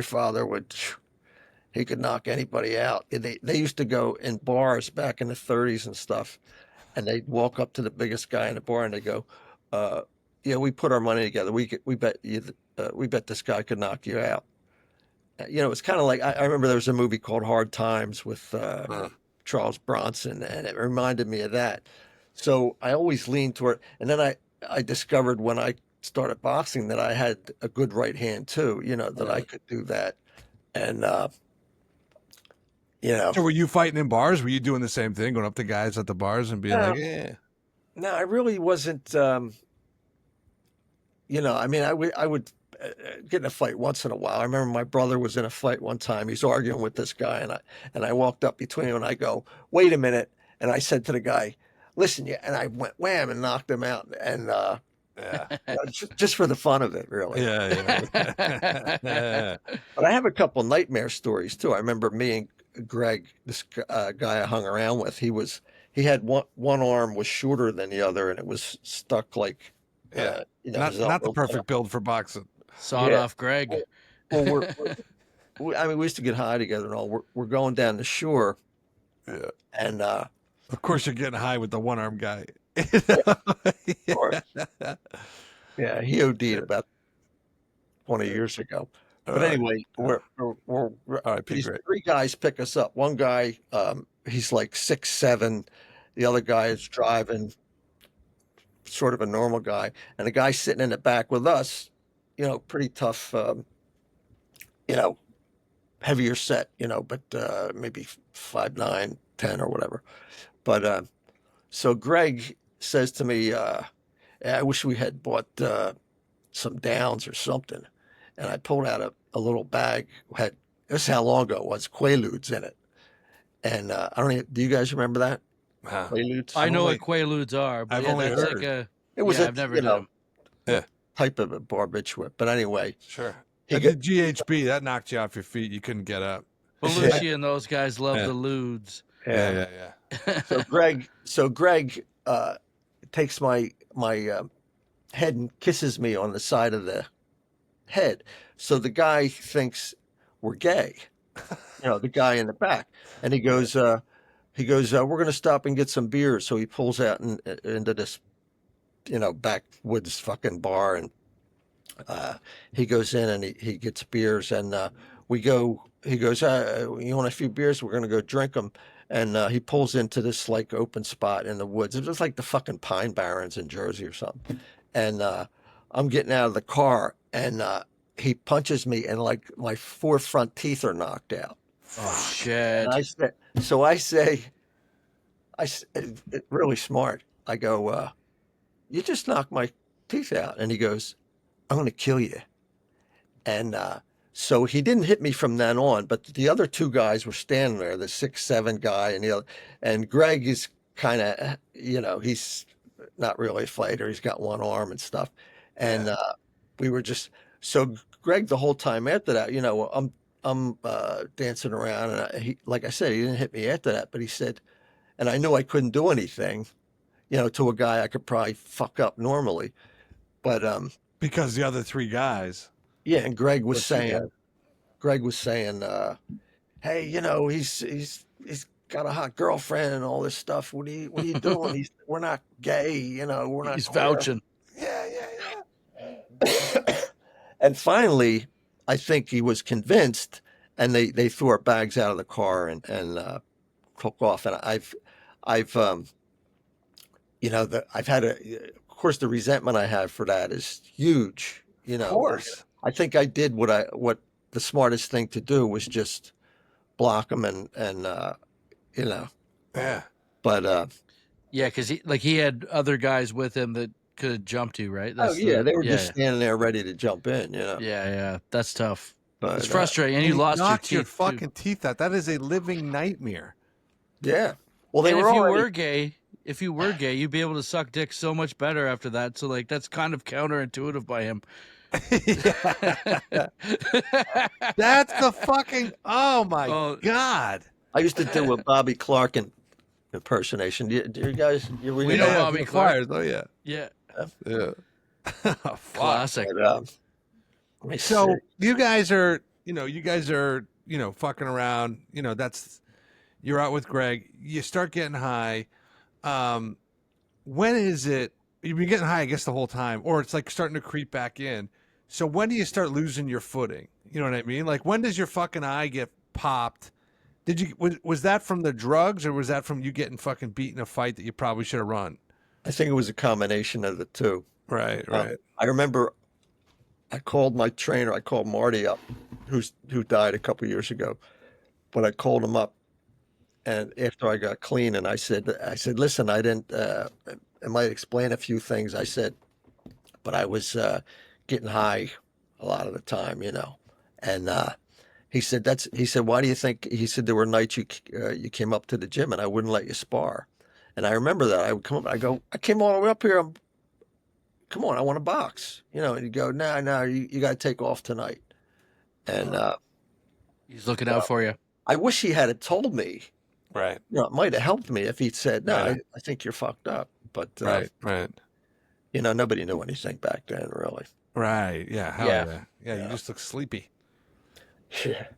father he could knock anybody out." They used to go in bars back in the 30s and stuff. And they'd walk up to the biggest guy in the bar and they go, "Yeah, we put our money together. We bet you, we bet this guy could knock you out." It's kind of like I remember there was a movie called Hard Times with Charles Bronson, and it reminded me of that. So I always leaned toward. And then I discovered when I started boxing that I had a good right hand too. That I could do that, and. So were you fighting in bars? Were you doing the same thing, going up to guys at the bars and being like, "Yeah"? No, I really wasn't. I mean, I would get in a fight once in a while. I remember my brother was in a fight one time. He's arguing with this guy, and I walked up between him and I go, "Wait a minute!" And I said to the guy, listen, yeah, and I went wham and knocked him out, and Yeah. just for the fun of it, really. Yeah. But I have a couple nightmare stories too. I remember me and Greg, this guy I hung around with. He had one arm was shorter than the other, and it was stuck like Yeah. you know, Not the perfect build for boxing. Sawed off Greg. Well, I mean, we used to get high together and all. We're going down the shore. Yeah. And of course you're getting high with the one arm guy. Of course. Yeah, he OD'd about 20 years ago. But anyway, we're these three guys pick us up. One guy, he's like 6'7". The other guy is driving, sort of a normal guy, and the guy sitting in the back with us, you know, pretty tough, you know, heavier set, you know, but maybe 5'9", 10 or whatever. But so Greg says to me, I wish we had bought some Downs or something. And I pulled out a little bag, this is how long ago it was, Quaaludes in it. And I don't even, do you guys remember that? Quaaludes? I know what Quaaludes are, but I've only heard. like it was I've never done them. type of a barbiturate. But anyway. Sure. The GHB, that knocked you off your feet. You couldn't get up. Belushi and those guys love the lewds. Yeah. So Greg takes my head and kisses me on the side of the head. So the guy thinks we're gay, you know, the guy in the back, and he goes, we're going to stop and get some beers. So he pulls out into this, you know, backwoods fucking bar, and he goes in and he gets beers, and he goes, you want a few beers? We're going to go drink them. And he pulls into this like open spot in the woods. It was like the fucking Pine Barrens in Jersey or something. And I'm getting out of the car, and he punches me, and like my 4 front teeth are knocked out. Oh shit! And I say, really smart. I go, you just knocked my teeth out, and he goes, I'm going to kill you. And so he didn't hit me from then on, but the other 2 guys were standing there, the 6'7" guy and the other, and Greg is kind of, you know, he's not really a fighter. He's got one arm and stuff. And we were just, so Greg the whole time after that, you know, I'm dancing around, and he, like I said, he didn't hit me after that, but he said, and I knew I couldn't do anything, you know, to a guy I could probably fuck up normally. But because the other 3 guys. Yeah, and Greg was saying, hey, you know, he's got a hot girlfriend and all this stuff. What are you doing? We're not gay, you know. We're not. He's vouching. Yeah. And finally, I think he was convinced, and they threw our bags out of the car and took off. And I've you know, I've had of course, the resentment I have for that is huge. You know, of course. I think I did what the smartest thing to do was just block him and you know. Yeah. But yeah, because he had other guys with him that could have jumped you, right? They were just standing there ready to jump in, you know. Yeah, that's tough. But, it's frustrating, and you lost your fucking teeth out. That is a living nightmare. Yeah. Well, if you were gay, you'd be able to suck dick so much better after that. So like that's kind of counterintuitive by him. That's the fucking God. I used to do a Bobby Clark impersonation. Do you guys? We know Bobby Clark. Oh yeah. Yeah. Classic. But, so you guys are fucking around. You know, you're out with Greg. You start getting high. When is it? You've been getting high, I guess, the whole time, or it's like starting to creep back in. So when do you start losing your footing? You know what I mean? Like, when does your fucking eye get popped? Was that from the drugs, or was that from you getting fucking beat in a fight that you probably should have run? I think it was a combination of the two. Right. I remember I called my trainer. I called Marty up, who died a couple of years ago. But I called him up, and after I got clean, and I said, listen, I didn't. I might explain a few things. I said, but I was getting high a lot of the time, you know. And he said, why do you think? He said there were nights you came up to the gym and I wouldn't let you spar. And I remember that I would come up, I go, I came all the way up here. Come on, I want a box, and he'd go, no, you got to take off tonight. And he's looking out for you. I wish he had told me. Right. It might have helped me if he'd said, no, right. I think you're fucked up. But right. Nobody knew anything back then, really. Right. Yeah. Hell yeah. Yeah. You just look sleepy. Yeah.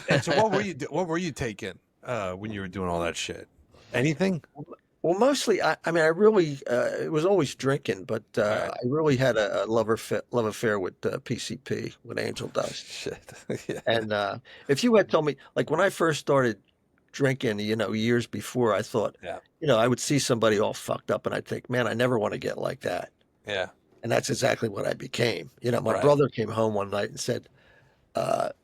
And so, what were you taking when you were doing all that shit? Anything? Well, mostly, I really, it was always drinking, but I really had a love affair with PCP, with Angel Dust. Shit. Yeah. And if you had told me, like when I first started drinking, years before, I thought, I would see somebody all fucked up and I'd think, man, I never want to get like that. Yeah. And that's exactly what I became. My brother came home one night and said that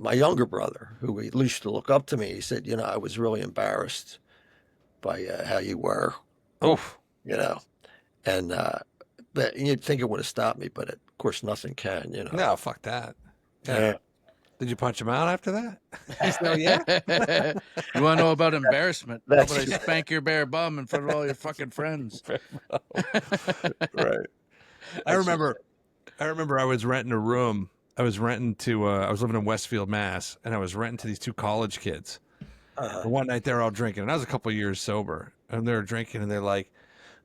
my younger brother, who he used to look up to me, he said, I was really embarrassed by how you were. Oof. And but you'd think it would have stopped me, but of course nothing can, No, fuck that. Yeah. Did you punch him out after that? Still, yeah. You want to know about embarrassment? How about I spank your bare bum in front of all your fucking friends? Right. I remember I was renting a room. I was living in Westfield, Mass, and I was renting to these two college kids. And one night they were all drinking, and I was a couple of years sober, and they were drinking, and they're like,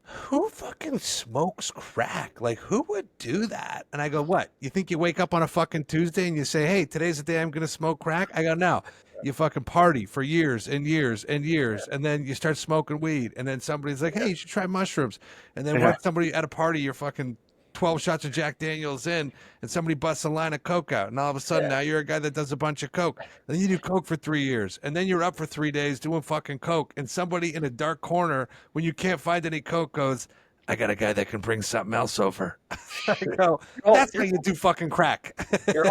who fucking smokes crack? Like, who would do that? And I go, what? You think you wake up on a fucking Tuesday and you say, hey, today's the day I'm going to smoke crack? I go, no. You fucking party for years and years and years, and then you start smoking weed, and then somebody's like, hey, you should try mushrooms. And then when somebody at a party, you're fucking 12 shots of Jack Daniels in, and somebody busts a line of coke out, and all of a sudden now you're a guy that does a bunch of coke. And then you do coke for 3 years, and then you're up for 3 days doing fucking coke, and somebody in a dark corner when you can't find any coke goes, I got a guy that can bring something else over. I go, that's how you do fucking crack. Your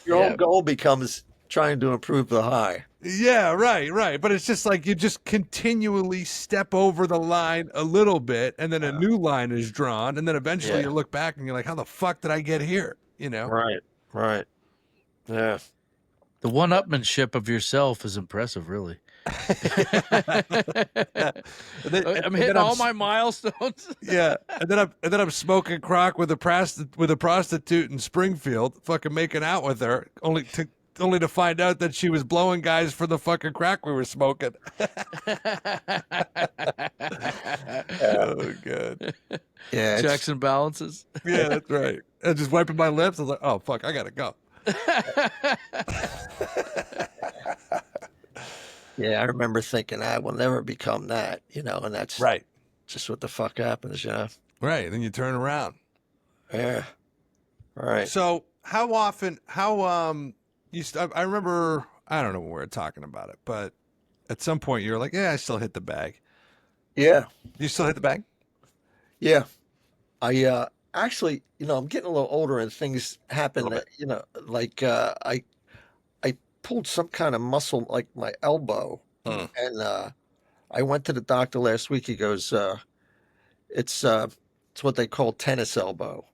whole goal becomes trying to improve the high. Yeah, right. But it's just like you just continually step over the line a little bit, and then a new line is drawn, and then eventually you look back and you're like, how the fuck did I get here? Right. Yeah. The one-upmanship of yourself is impressive, really. I'm hitting all my milestones. Yeah, and then I'm smoking crack with a prostitute in Springfield, fucking making out with her, only to find out that she was blowing guys for the fucking crack we were smoking. Oh, good. Yeah, checks and balances. Yeah, that's right. And just wiping my lips. I was like, oh, fuck, I gotta go. Yeah, I remember thinking I will never become that, and that's right. Just what the fuck happens, Right, then you turn around. Yeah, right. So how often? I remember. I don't know when we were talking about it, but at some point you were like, "Yeah, I still hit the bag." Yeah, you still hit the bag. Yeah, I actually, I'm getting a little older, and things happen that, like I pulled some kind of muscle, like my elbow, and I went to the doctor last week. He goes, it's what they call tennis elbow.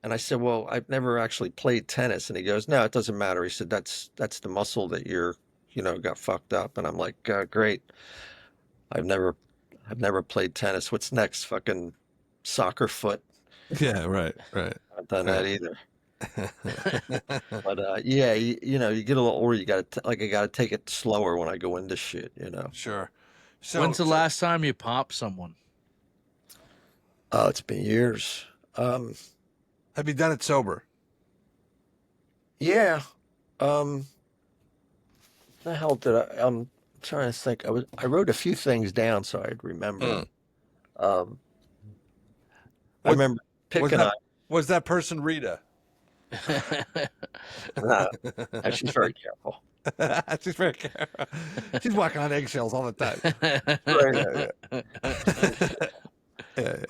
And I said, well, I've never actually played tennis. And he goes, no, it doesn't matter. He said, that's the muscle that you're, got fucked up. And I'm like, great. I've never played tennis. What's next? Fucking soccer foot. Yeah, right. I've done that either. But yeah, you get a little older. You got to take it slower when I go into shit. Sure. So when's the last time you popped someone? Oh, it's been years. Have you done it sober? Yeah. The hell did I'm trying to think. I wrote a few things down so I'd remember. I remember picking up. Was that person Rita? No, she's very careful. She's very careful. She's walking on eggshells all the time. Right.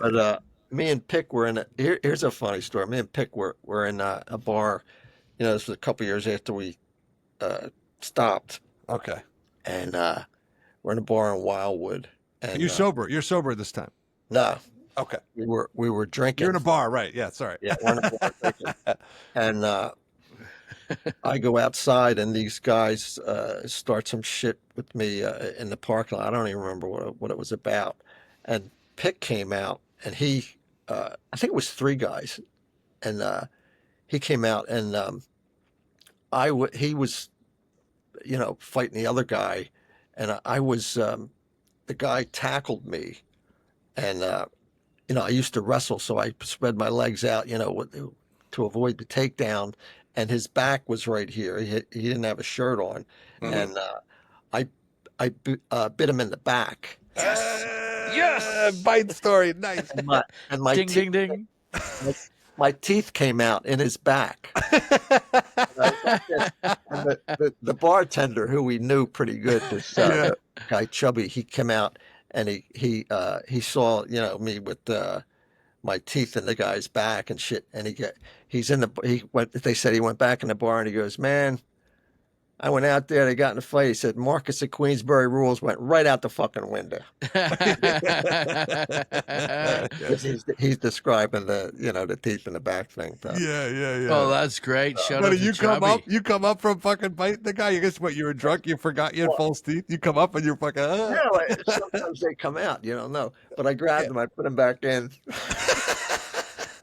But me and Pick were in here's a funny story. Me and Pick were in a bar. This was a couple years after we stopped. Okay. And we're in a bar in Wildwood. And you sober? You're sober this time? No. Okay. We were drinking. You're in a bar, right? Yeah. Sorry. Yeah, we're in a bar drinking. And I go outside and these guys start some shit with me in the parking lot. I don't even remember what it was about. And Pick came out and I think it was three guys, and he came out and he was, fighting the other guy, and I was the guy tackled me, and I used to wrestle, so I spread my legs out, to avoid the takedown, and his back was right here. He didn't have a shirt on, and I bit him in the back. Yes, bite story, nice. And my ding, ding, ding. My teeth came out in his back. And the bartender, who we knew pretty good, this guy Chubby, he came out and he saw me with my teeth in the guy's back and shit, and they said he went back in the bar and he goes, man, I went out there, they got in a fight. He said, Marcus of Queensbury rules went right out the fucking window. He's describing the teeth in the back thing. Though. Yeah. Oh, that's great. Shout out to you Chubby. you come up from fucking fighting the guy. You guess what? You were drunk. You forgot you had false teeth. You come up and you're fucking. Sometimes they come out. You don't know. But I grabbed him. I put him back in.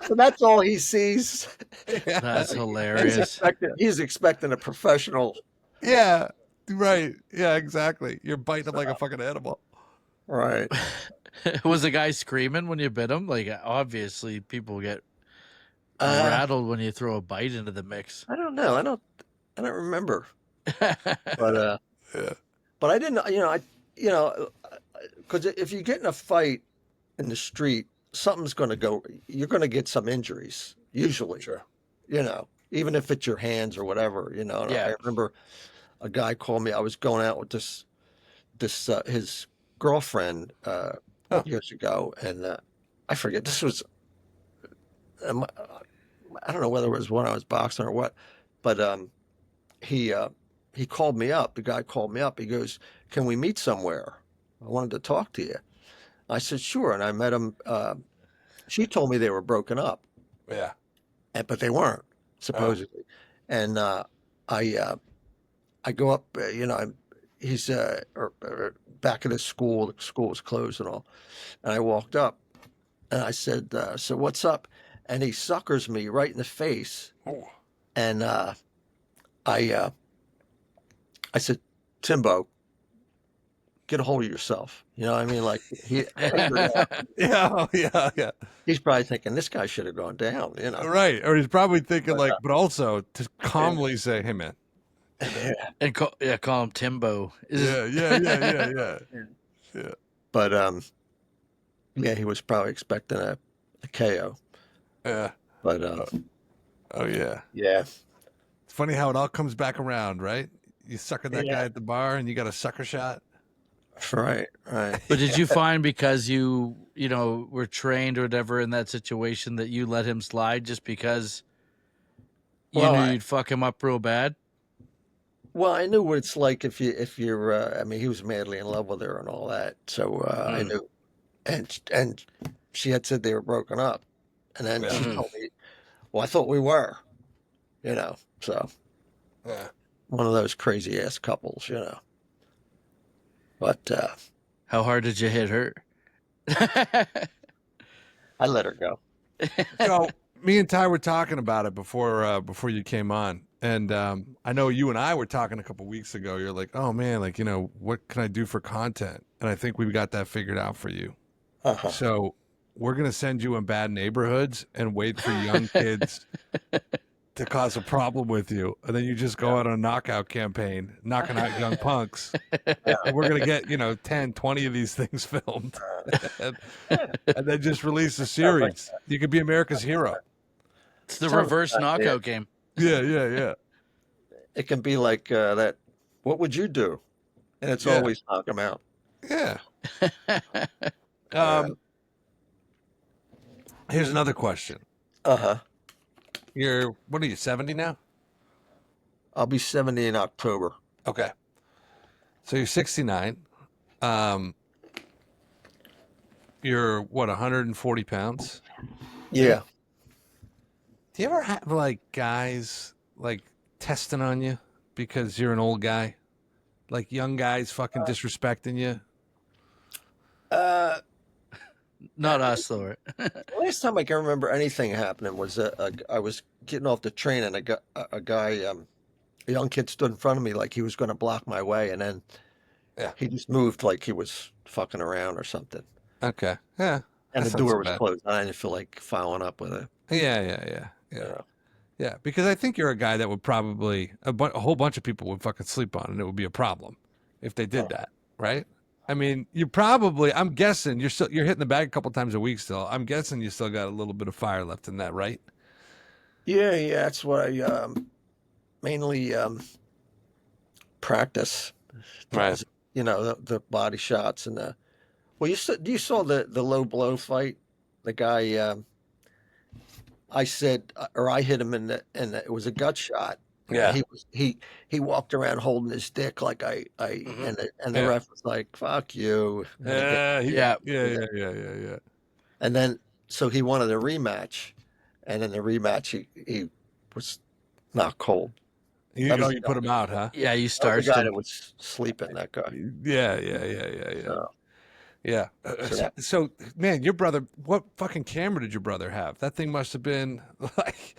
So that's all he sees. That's hilarious. He's expecting a professional. Yeah, right. Yeah, exactly. You're biting him like a fucking animal. Right. Was the guy screaming when you bit him? Like, obviously, people get rattled when you throw a bite into the mix. I don't know. I don't remember. But but I didn't. Because if you get in a fight in the street, something's going to go. You're going to get some injuries usually. Sure. Even if it's your hands or whatever. Yeah. I remember a guy called me. I was going out with this his girlfriend years ago, and I forget. This was I don't know whether it was when I was boxing or what, but he called me up. The guy called me up. He goes, "Can we meet somewhere? I wanted to talk to you." I said, "Sure," and I met him. She told me they were broken up. Yeah, but they weren't supposedly, and I go up, he's back at his school. The school was closed and all. And I walked up and I said, so what's up? And he suckers me right in the face. Oh. And I said, Timbo, get a hold of yourself. You know what I mean? Like, yeah. He's probably thinking this guy should have gone down, Right. Or he's probably thinking but also to calmly say, hey, man. And call him Timbo. Yeah. But he was probably expecting a KO. Yeah. But oh yeah. It's funny how it all comes back around, right? You sucking that guy at the bar and you got a sucker shot. Right. But did you find because you were trained or whatever in that situation that you let him slide just because you knew you'd fuck him up real bad? Well, I knew what it's like if you're. I mean, he was madly in love with her and all that. So I knew, and she had said they were broken up, and then she told me, "Well, I thought we were," So one of those crazy ass couples, But how hard did you hit her? I let her go. So me and Ty were talking about it before you came on. And I know you and I were talking a couple weeks ago. You're like, oh, man, what can I do for content? And I think we've got that figured out for you. So we're going to send you in bad neighborhoods and wait for young kids to cause a problem with you. And then you just go out on a knockout campaign, knocking out young punks. And we're going to get, 10, 20 of these things filmed. and then just release a series. You could be America's hero. It's the reverse knockout game. Yeah. It can be like that. What would you do? And it's always knock them out. Yeah. Here's another question. You're, what are you, 70 now? I'll be 70 in October. Okay. So you're 69. You're what, 140 pounds? Yeah. Do you ever have guys testing on you because you're an old guy? Like young guys fucking disrespecting you? Not us, though. Last time I can remember anything happening was I was getting off the train and a guy, a young kid stood in front of me like he was going to block my way, and then he just moved like he was fucking around or something. Okay. Yeah. And the door was closed. I didn't feel like following up with it. Yeah. Because I think you're a guy that would probably a whole bunch of people would fucking sleep on, and it would be a problem if they did that, right? I mean, you probably. I'm guessing you're hitting the bag a couple times a week still. I'm guessing you still got a little bit of fire left in that, right? Yeah. That's what I mainly practice. Right. You know, the body shots and the. Well, you saw the low blow fight? The guy, I said, or I hit him and it was a gut shot. Yeah. He walked around holding his dick like and the ref was like, "Fuck you." Yeah. And then so he wanted a rematch, and in the rematch he was not cold. You put him out, huh? Yeah, you started. The guy that was sleeping. That guy. Yeah. So, man, your brother, what fucking camera did your brother have? That thing must have been like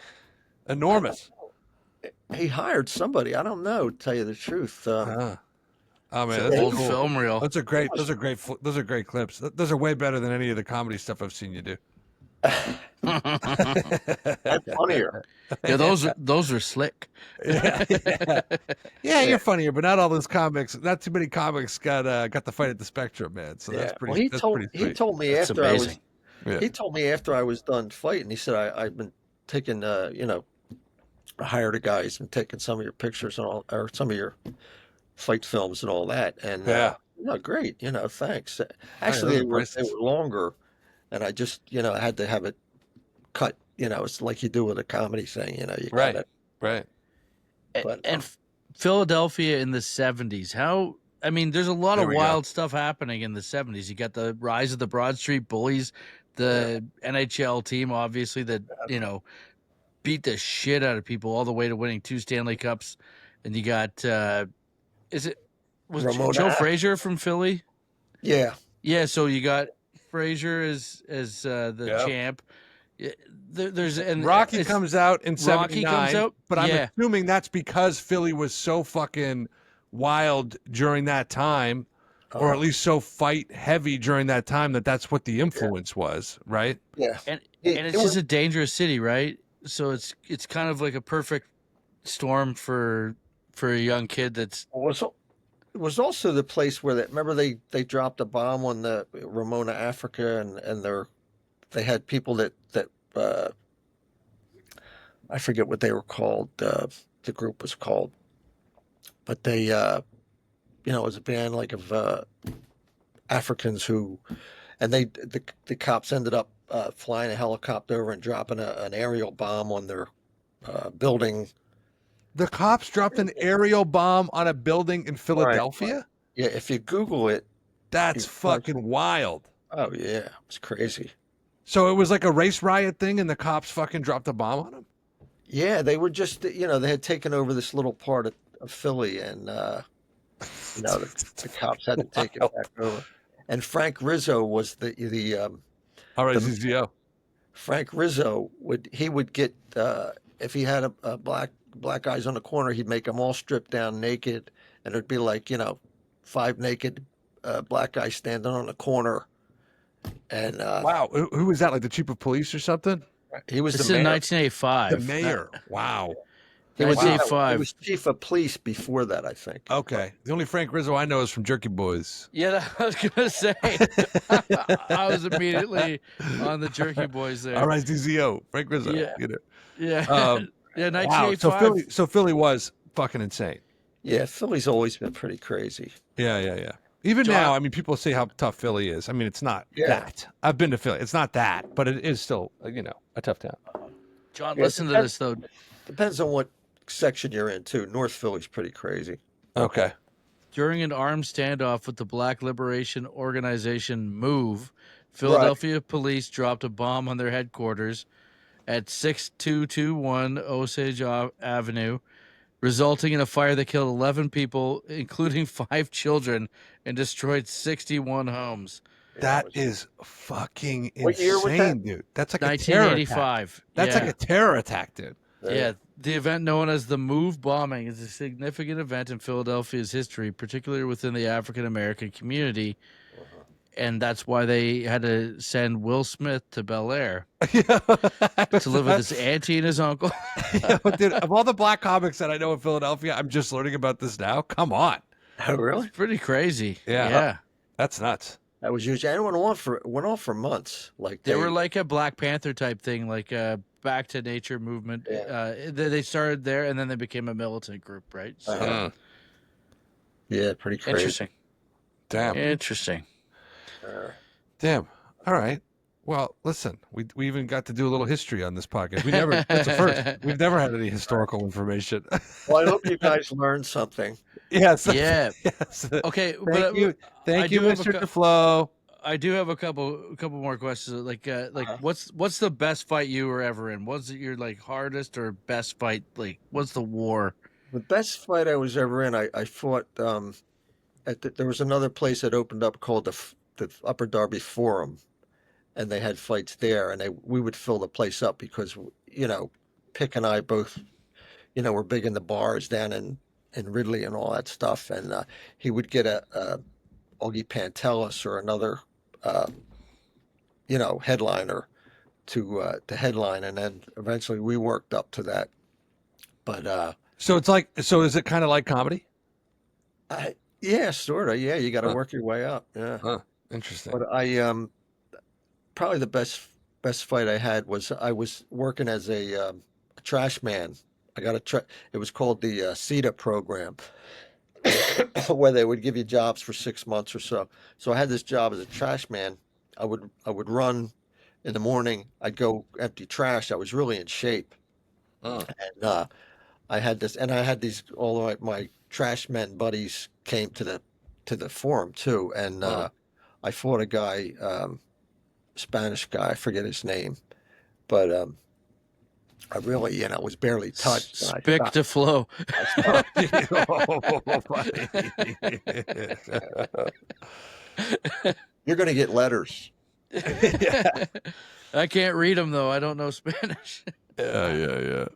enormous. He hired somebody. I don't know, to tell you the truth. Oh man, that's old cool. Film reel. Those are great clips. Those are way better than any of the comedy stuff I've seen you do. That's funnier. Yeah, those are slick. Yeah, you're funnier, but not all those comics. Not too many comics got the fight at the Spectrum, man. So that's pretty. Well, he told me after I was. Yeah. He told me after I was done fighting. He said I've been taking I hired a guy who's been taking some of your pictures and all, or some of your fight films and all that. And great. Thanks. Actually, they were longer. And I just, I had to have it cut. It's like you do with a comedy thing. You got it. Right. And Philadelphia in the 70s. There's a lot of wild stuff happening in the 70s. You got the rise of the Broad Street Bullies, the NHL team, obviously, that, beat the shit out of people all the way to winning 2 Stanley Cups. And you got, was Joe Frazier from Philly? Yeah. Yeah, so you got Frazier as the champ. Rocky comes out in 79, but I'm assuming that's because Philly was so fucking wild during that time, or at least so fight heavy during that time that's what the influence was, right? Yeah, and it's just a dangerous city, right? So it's kind of like a perfect storm for a young kid that's. It was also the place where remember they dropped a bomb on the Ramona, Africa, and they had people that I forget what they were called. The group was called, but they it was a band like of Africans who, and the cops ended up flying a helicopter over and dropping an aerial bomb on their building. The cops dropped an aerial bomb on a building in Philadelphia? Right. Yeah, if you Google it. That's fucking wild. Oh, yeah. It was crazy. So it was like a race riot thing and the cops fucking dropped a bomb on them? Yeah, they were just, they had taken over this little part of Philly and, the cops had to take it back over. And Frank Rizzo was the RZZO. Frank Rizzo would get, if he had a black guys on the corner, he'd make them all strip down naked, and it'd be like 5 naked black guys standing on the corner. And wow, who was that? Like the chief of police or something? He was this the mayor. In 1985. The mayor. Wow. He was chief of police before that, I think. Okay. The only Frank Rizzo I know is from Jerky Boys. Yeah, I was gonna say. I was immediately on the Jerky Boys there. RZZO, Frank Rizzo. Yeah. Yeah, 1985. Wow. So Philly was fucking insane. Yeah, Philly's always been pretty crazy. Yeah. Even now, people say how tough Philly is. It's not that. I've been to Philly. It's not that, but it is still, a tough town. John, listen to this, though. Depends on what section you're in, too. North Philly's pretty crazy. Okay. During an armed standoff with the Black Liberation Organization MOVE, Philadelphia police dropped a bomb on their headquarters at 6221 Osage Avenue, resulting in a fire that killed 11 people, including 5 children, and destroyed 61 homes. That is fucking What year was that? insane, dude. That's like a terror attack. 1985. That's like a terror attack, dude. Yeah, the event known as the Move bombing is a significant event in Philadelphia's history, particularly within the African American community, and that's why they had to send Will Smith to Bel Air to live with his auntie and his uncle. Dude, of all the black comics that I know in Philadelphia, I'm just learning about this now. Come on. Oh, really? It's pretty crazy. Yeah. That's nuts. That was usually, and it went on for months. Like They were like a Black Panther type thing, like a Back to Nature movement. Yeah. They started there, and then they became a militant group, right? So, yeah, pretty crazy. interesting. Damn. Interesting. Damn. All right. Well, listen, we even got to do a little history on this podcast. That's the first. We've never had any historical information. Well, I hope you guys learned something. Yes. Yeah. Yes. Okay. Thank you. Thank you, Mr. Diflo. I do have a couple more questions. Like what's the best fight you were ever in? Was it your like hardest or best fight? Like, what's the war? The best fight I was ever in, I fought there was another place that opened up called the Upper Darby Forum, and they had fights there, and we would fill the place up because, you know, Pick and I both, you know, were big in the bars down in Ridley and all that stuff, and he would get a Augie Pantelis or another, you know, headliner to headline, and then eventually we worked up to that. But so is it kind of like comedy? Yeah, sort of. Yeah, you got to work your way up. Yeah. Huh. Interesting. But I probably the best fight I had was I was working as a trash man. I got it was called the CETA program, where they would give you jobs for 6 months or so. So I had this job as a trash man. I would run in the morning. I'd go empty trash. I was really in shape, and I had this, and I had these all of my trash men buddies came to the forum too, and I fought a guy, Spanish guy, I forget his name, but I really, you know, was barely touched. Mick Diflo. You're going to get letters. I can't read them though. I don't know Spanish. Yeah.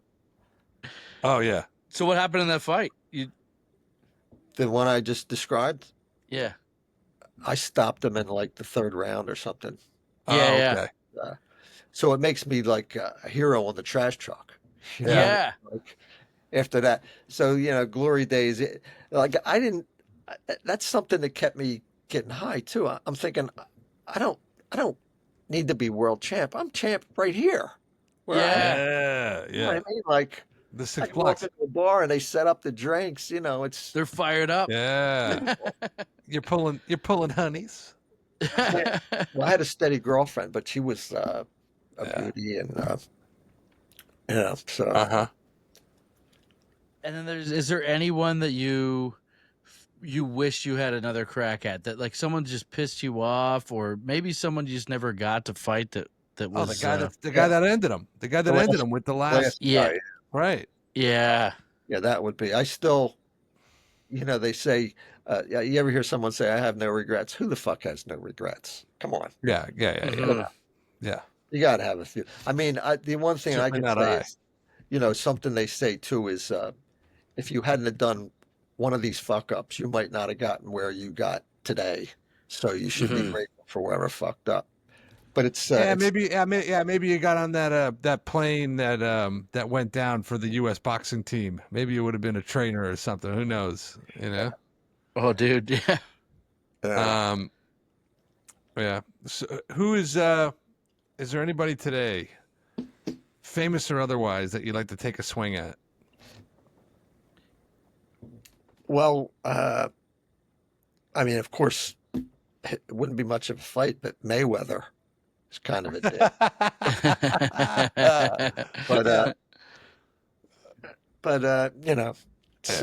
Oh yeah. So what happened in that fight? The one I just described? Yeah. I stopped him in like the 3rd round or something. Yeah. Okay. So it makes me like a hero on the trash truck. Yeah. Like after that. So, you know, glory days. That's something that kept me getting high too. I'm thinking, I don't need to be world champ. I'm champ right here. Yeah. You know what I mean? Like, the I walk into the bar and they set up the drinks. You know, they're fired up. Yeah. You're pulling honeys. Well, I had a steady girlfriend, but she was a beauty, and you know, so. And then is there anyone that you wish you had another crack at, that like someone just pissed you off, or maybe someone you just never got to fight that was the guy that ended him, ended him with the last fight. Right. Yeah, that would be. I still, you know, they say, you ever hear someone say, "I have no regrets"? Who the fuck has no regrets? Come on. Yeah. Yeah. You got to have a few. I mean, the one thing I can say is, you know, something they say too is, if you hadn't have done one of these fuck ups, you might not have gotten where you got today. So you should be grateful for whatever fucked up. But it's maybe you got on that plane that went down for the U.S. boxing team. Maybe you would have been a trainer or something. Who knows? You know. Oh, dude. Yeah. Yeah. So who is there anybody today, famous or otherwise, that you'd like to take a swing at? Well, I mean, of course, it wouldn't be much of a fight, but Mayweather is kind of a dick. but you know, it's,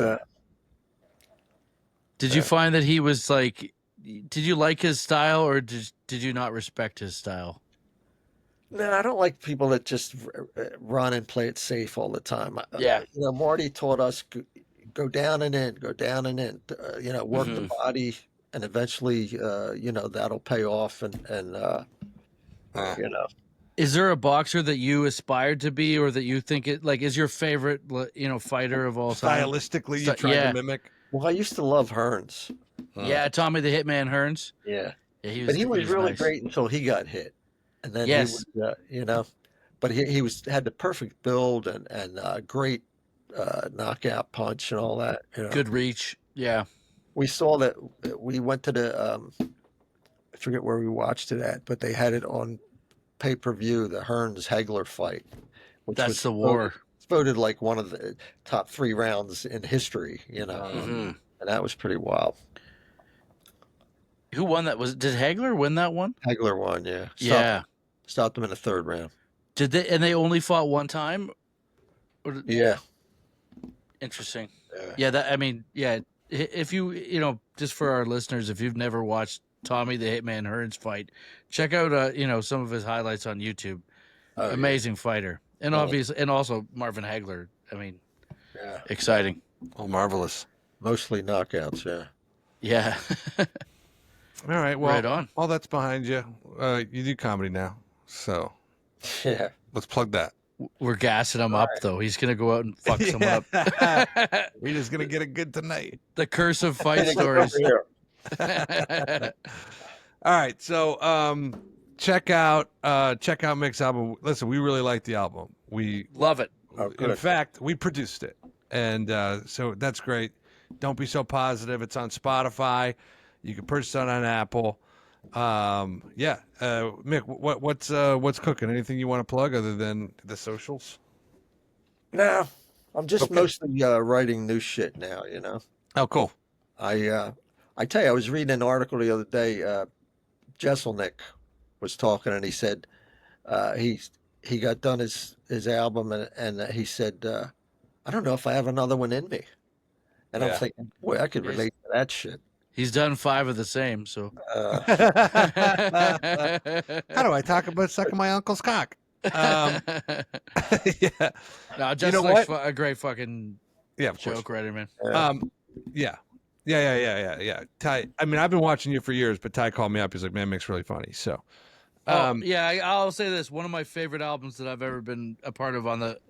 did you find that he was like? Did you like his style, or did you not respect his style? No, I don't like people that just run and play it safe all the time. Yeah. Marty taught us go down and in, go down and in. Work the body, and eventually, that'll pay off. Is there a boxer that you aspired to be, or that you think is your favorite, fighter of all time? Stylistically, you trying to mimic? Well, I used to love Hearns. Yeah, Tommy the Hitman Hearns. Yeah, he was really nice. Great until he got hit, and then he was, but he had the perfect build and great knockout punch and all that. Good reach. Yeah, we saw that. We went to the I forget where we watched it at, but they had it on pay-per-view, the Hearns Hagler fight, which that's the war. It's voted like one of the top 3 rounds in history, and that was pretty wild. Who won that? Did Hagler win that one? Hagler won, yeah. Stopped him in the 3rd round. Did they? And they only fought one time? Yeah. Interesting. Yeah. If you just for our listeners, if you've never watched Tommy the Hitman Hearns fight, check out some of his highlights on YouTube. Amazing fighter, and obviously, and also Marvin Hagler. Exciting. Oh, marvelous. Mostly knockouts. Yeah. All right. Well, right on. All that's behind you. You do comedy now, so yeah. Let's plug that. We're gassing him up, though. He's gonna go out and fuck someone up. We're just gonna get it good tonight. The curse of fight stories. All right, so check out Mick's album. Listen, we really like the album. We love it. In fact, we produced it, and so that's great. Don't be so positive. It's on Spotify. You can purchase it on Apple. Mick, what's cooking? Anything you want to plug other than the socials? No, I'm just mostly writing new shit now. Oh, cool. I tell you, I was reading an article the other day. Jesselnick was talking, and he said he got done his album, and he said, I don't know if I have another one in me. And I'm thinking, boy, I could relate to that shit. He's done 5 of the same, so. How do I talk about sucking my uncle's cock? Yeah. No, Jesselnick's a great fucking joke writer, man. Yeah. Ty, I mean, I've been watching you for years, but Ty called me up. He's like, man, Mick's really funny. So, I'll say this. One of my favorite albums that I've ever been a part of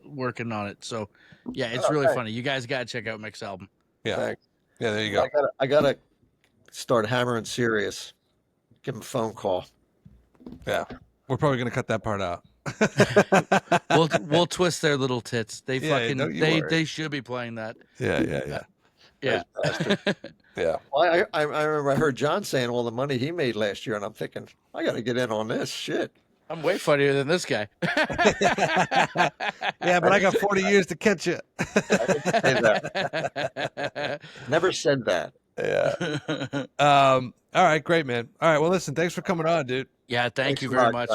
working on it. So, yeah, it's really funny. You guys got to check out Mick's album. Yeah. Thanks. Yeah, there you go. I got to start hammering Sirius. Give him a phone call. Yeah. We're probably going to cut that part out. We'll twist their little tits. They they should be playing that. Yeah. Yeah. Yeah. Well, I remember I heard John saying all the money he made last year, and I'm thinking, I got to get in on this shit. I'm way funnier than this guy. Yeah, but I got 40 years to catch you. I didn't say that. Never said that. Yeah. All right, great, man. All right, well, listen, thanks for coming on, dude. Yeah, thank you very much.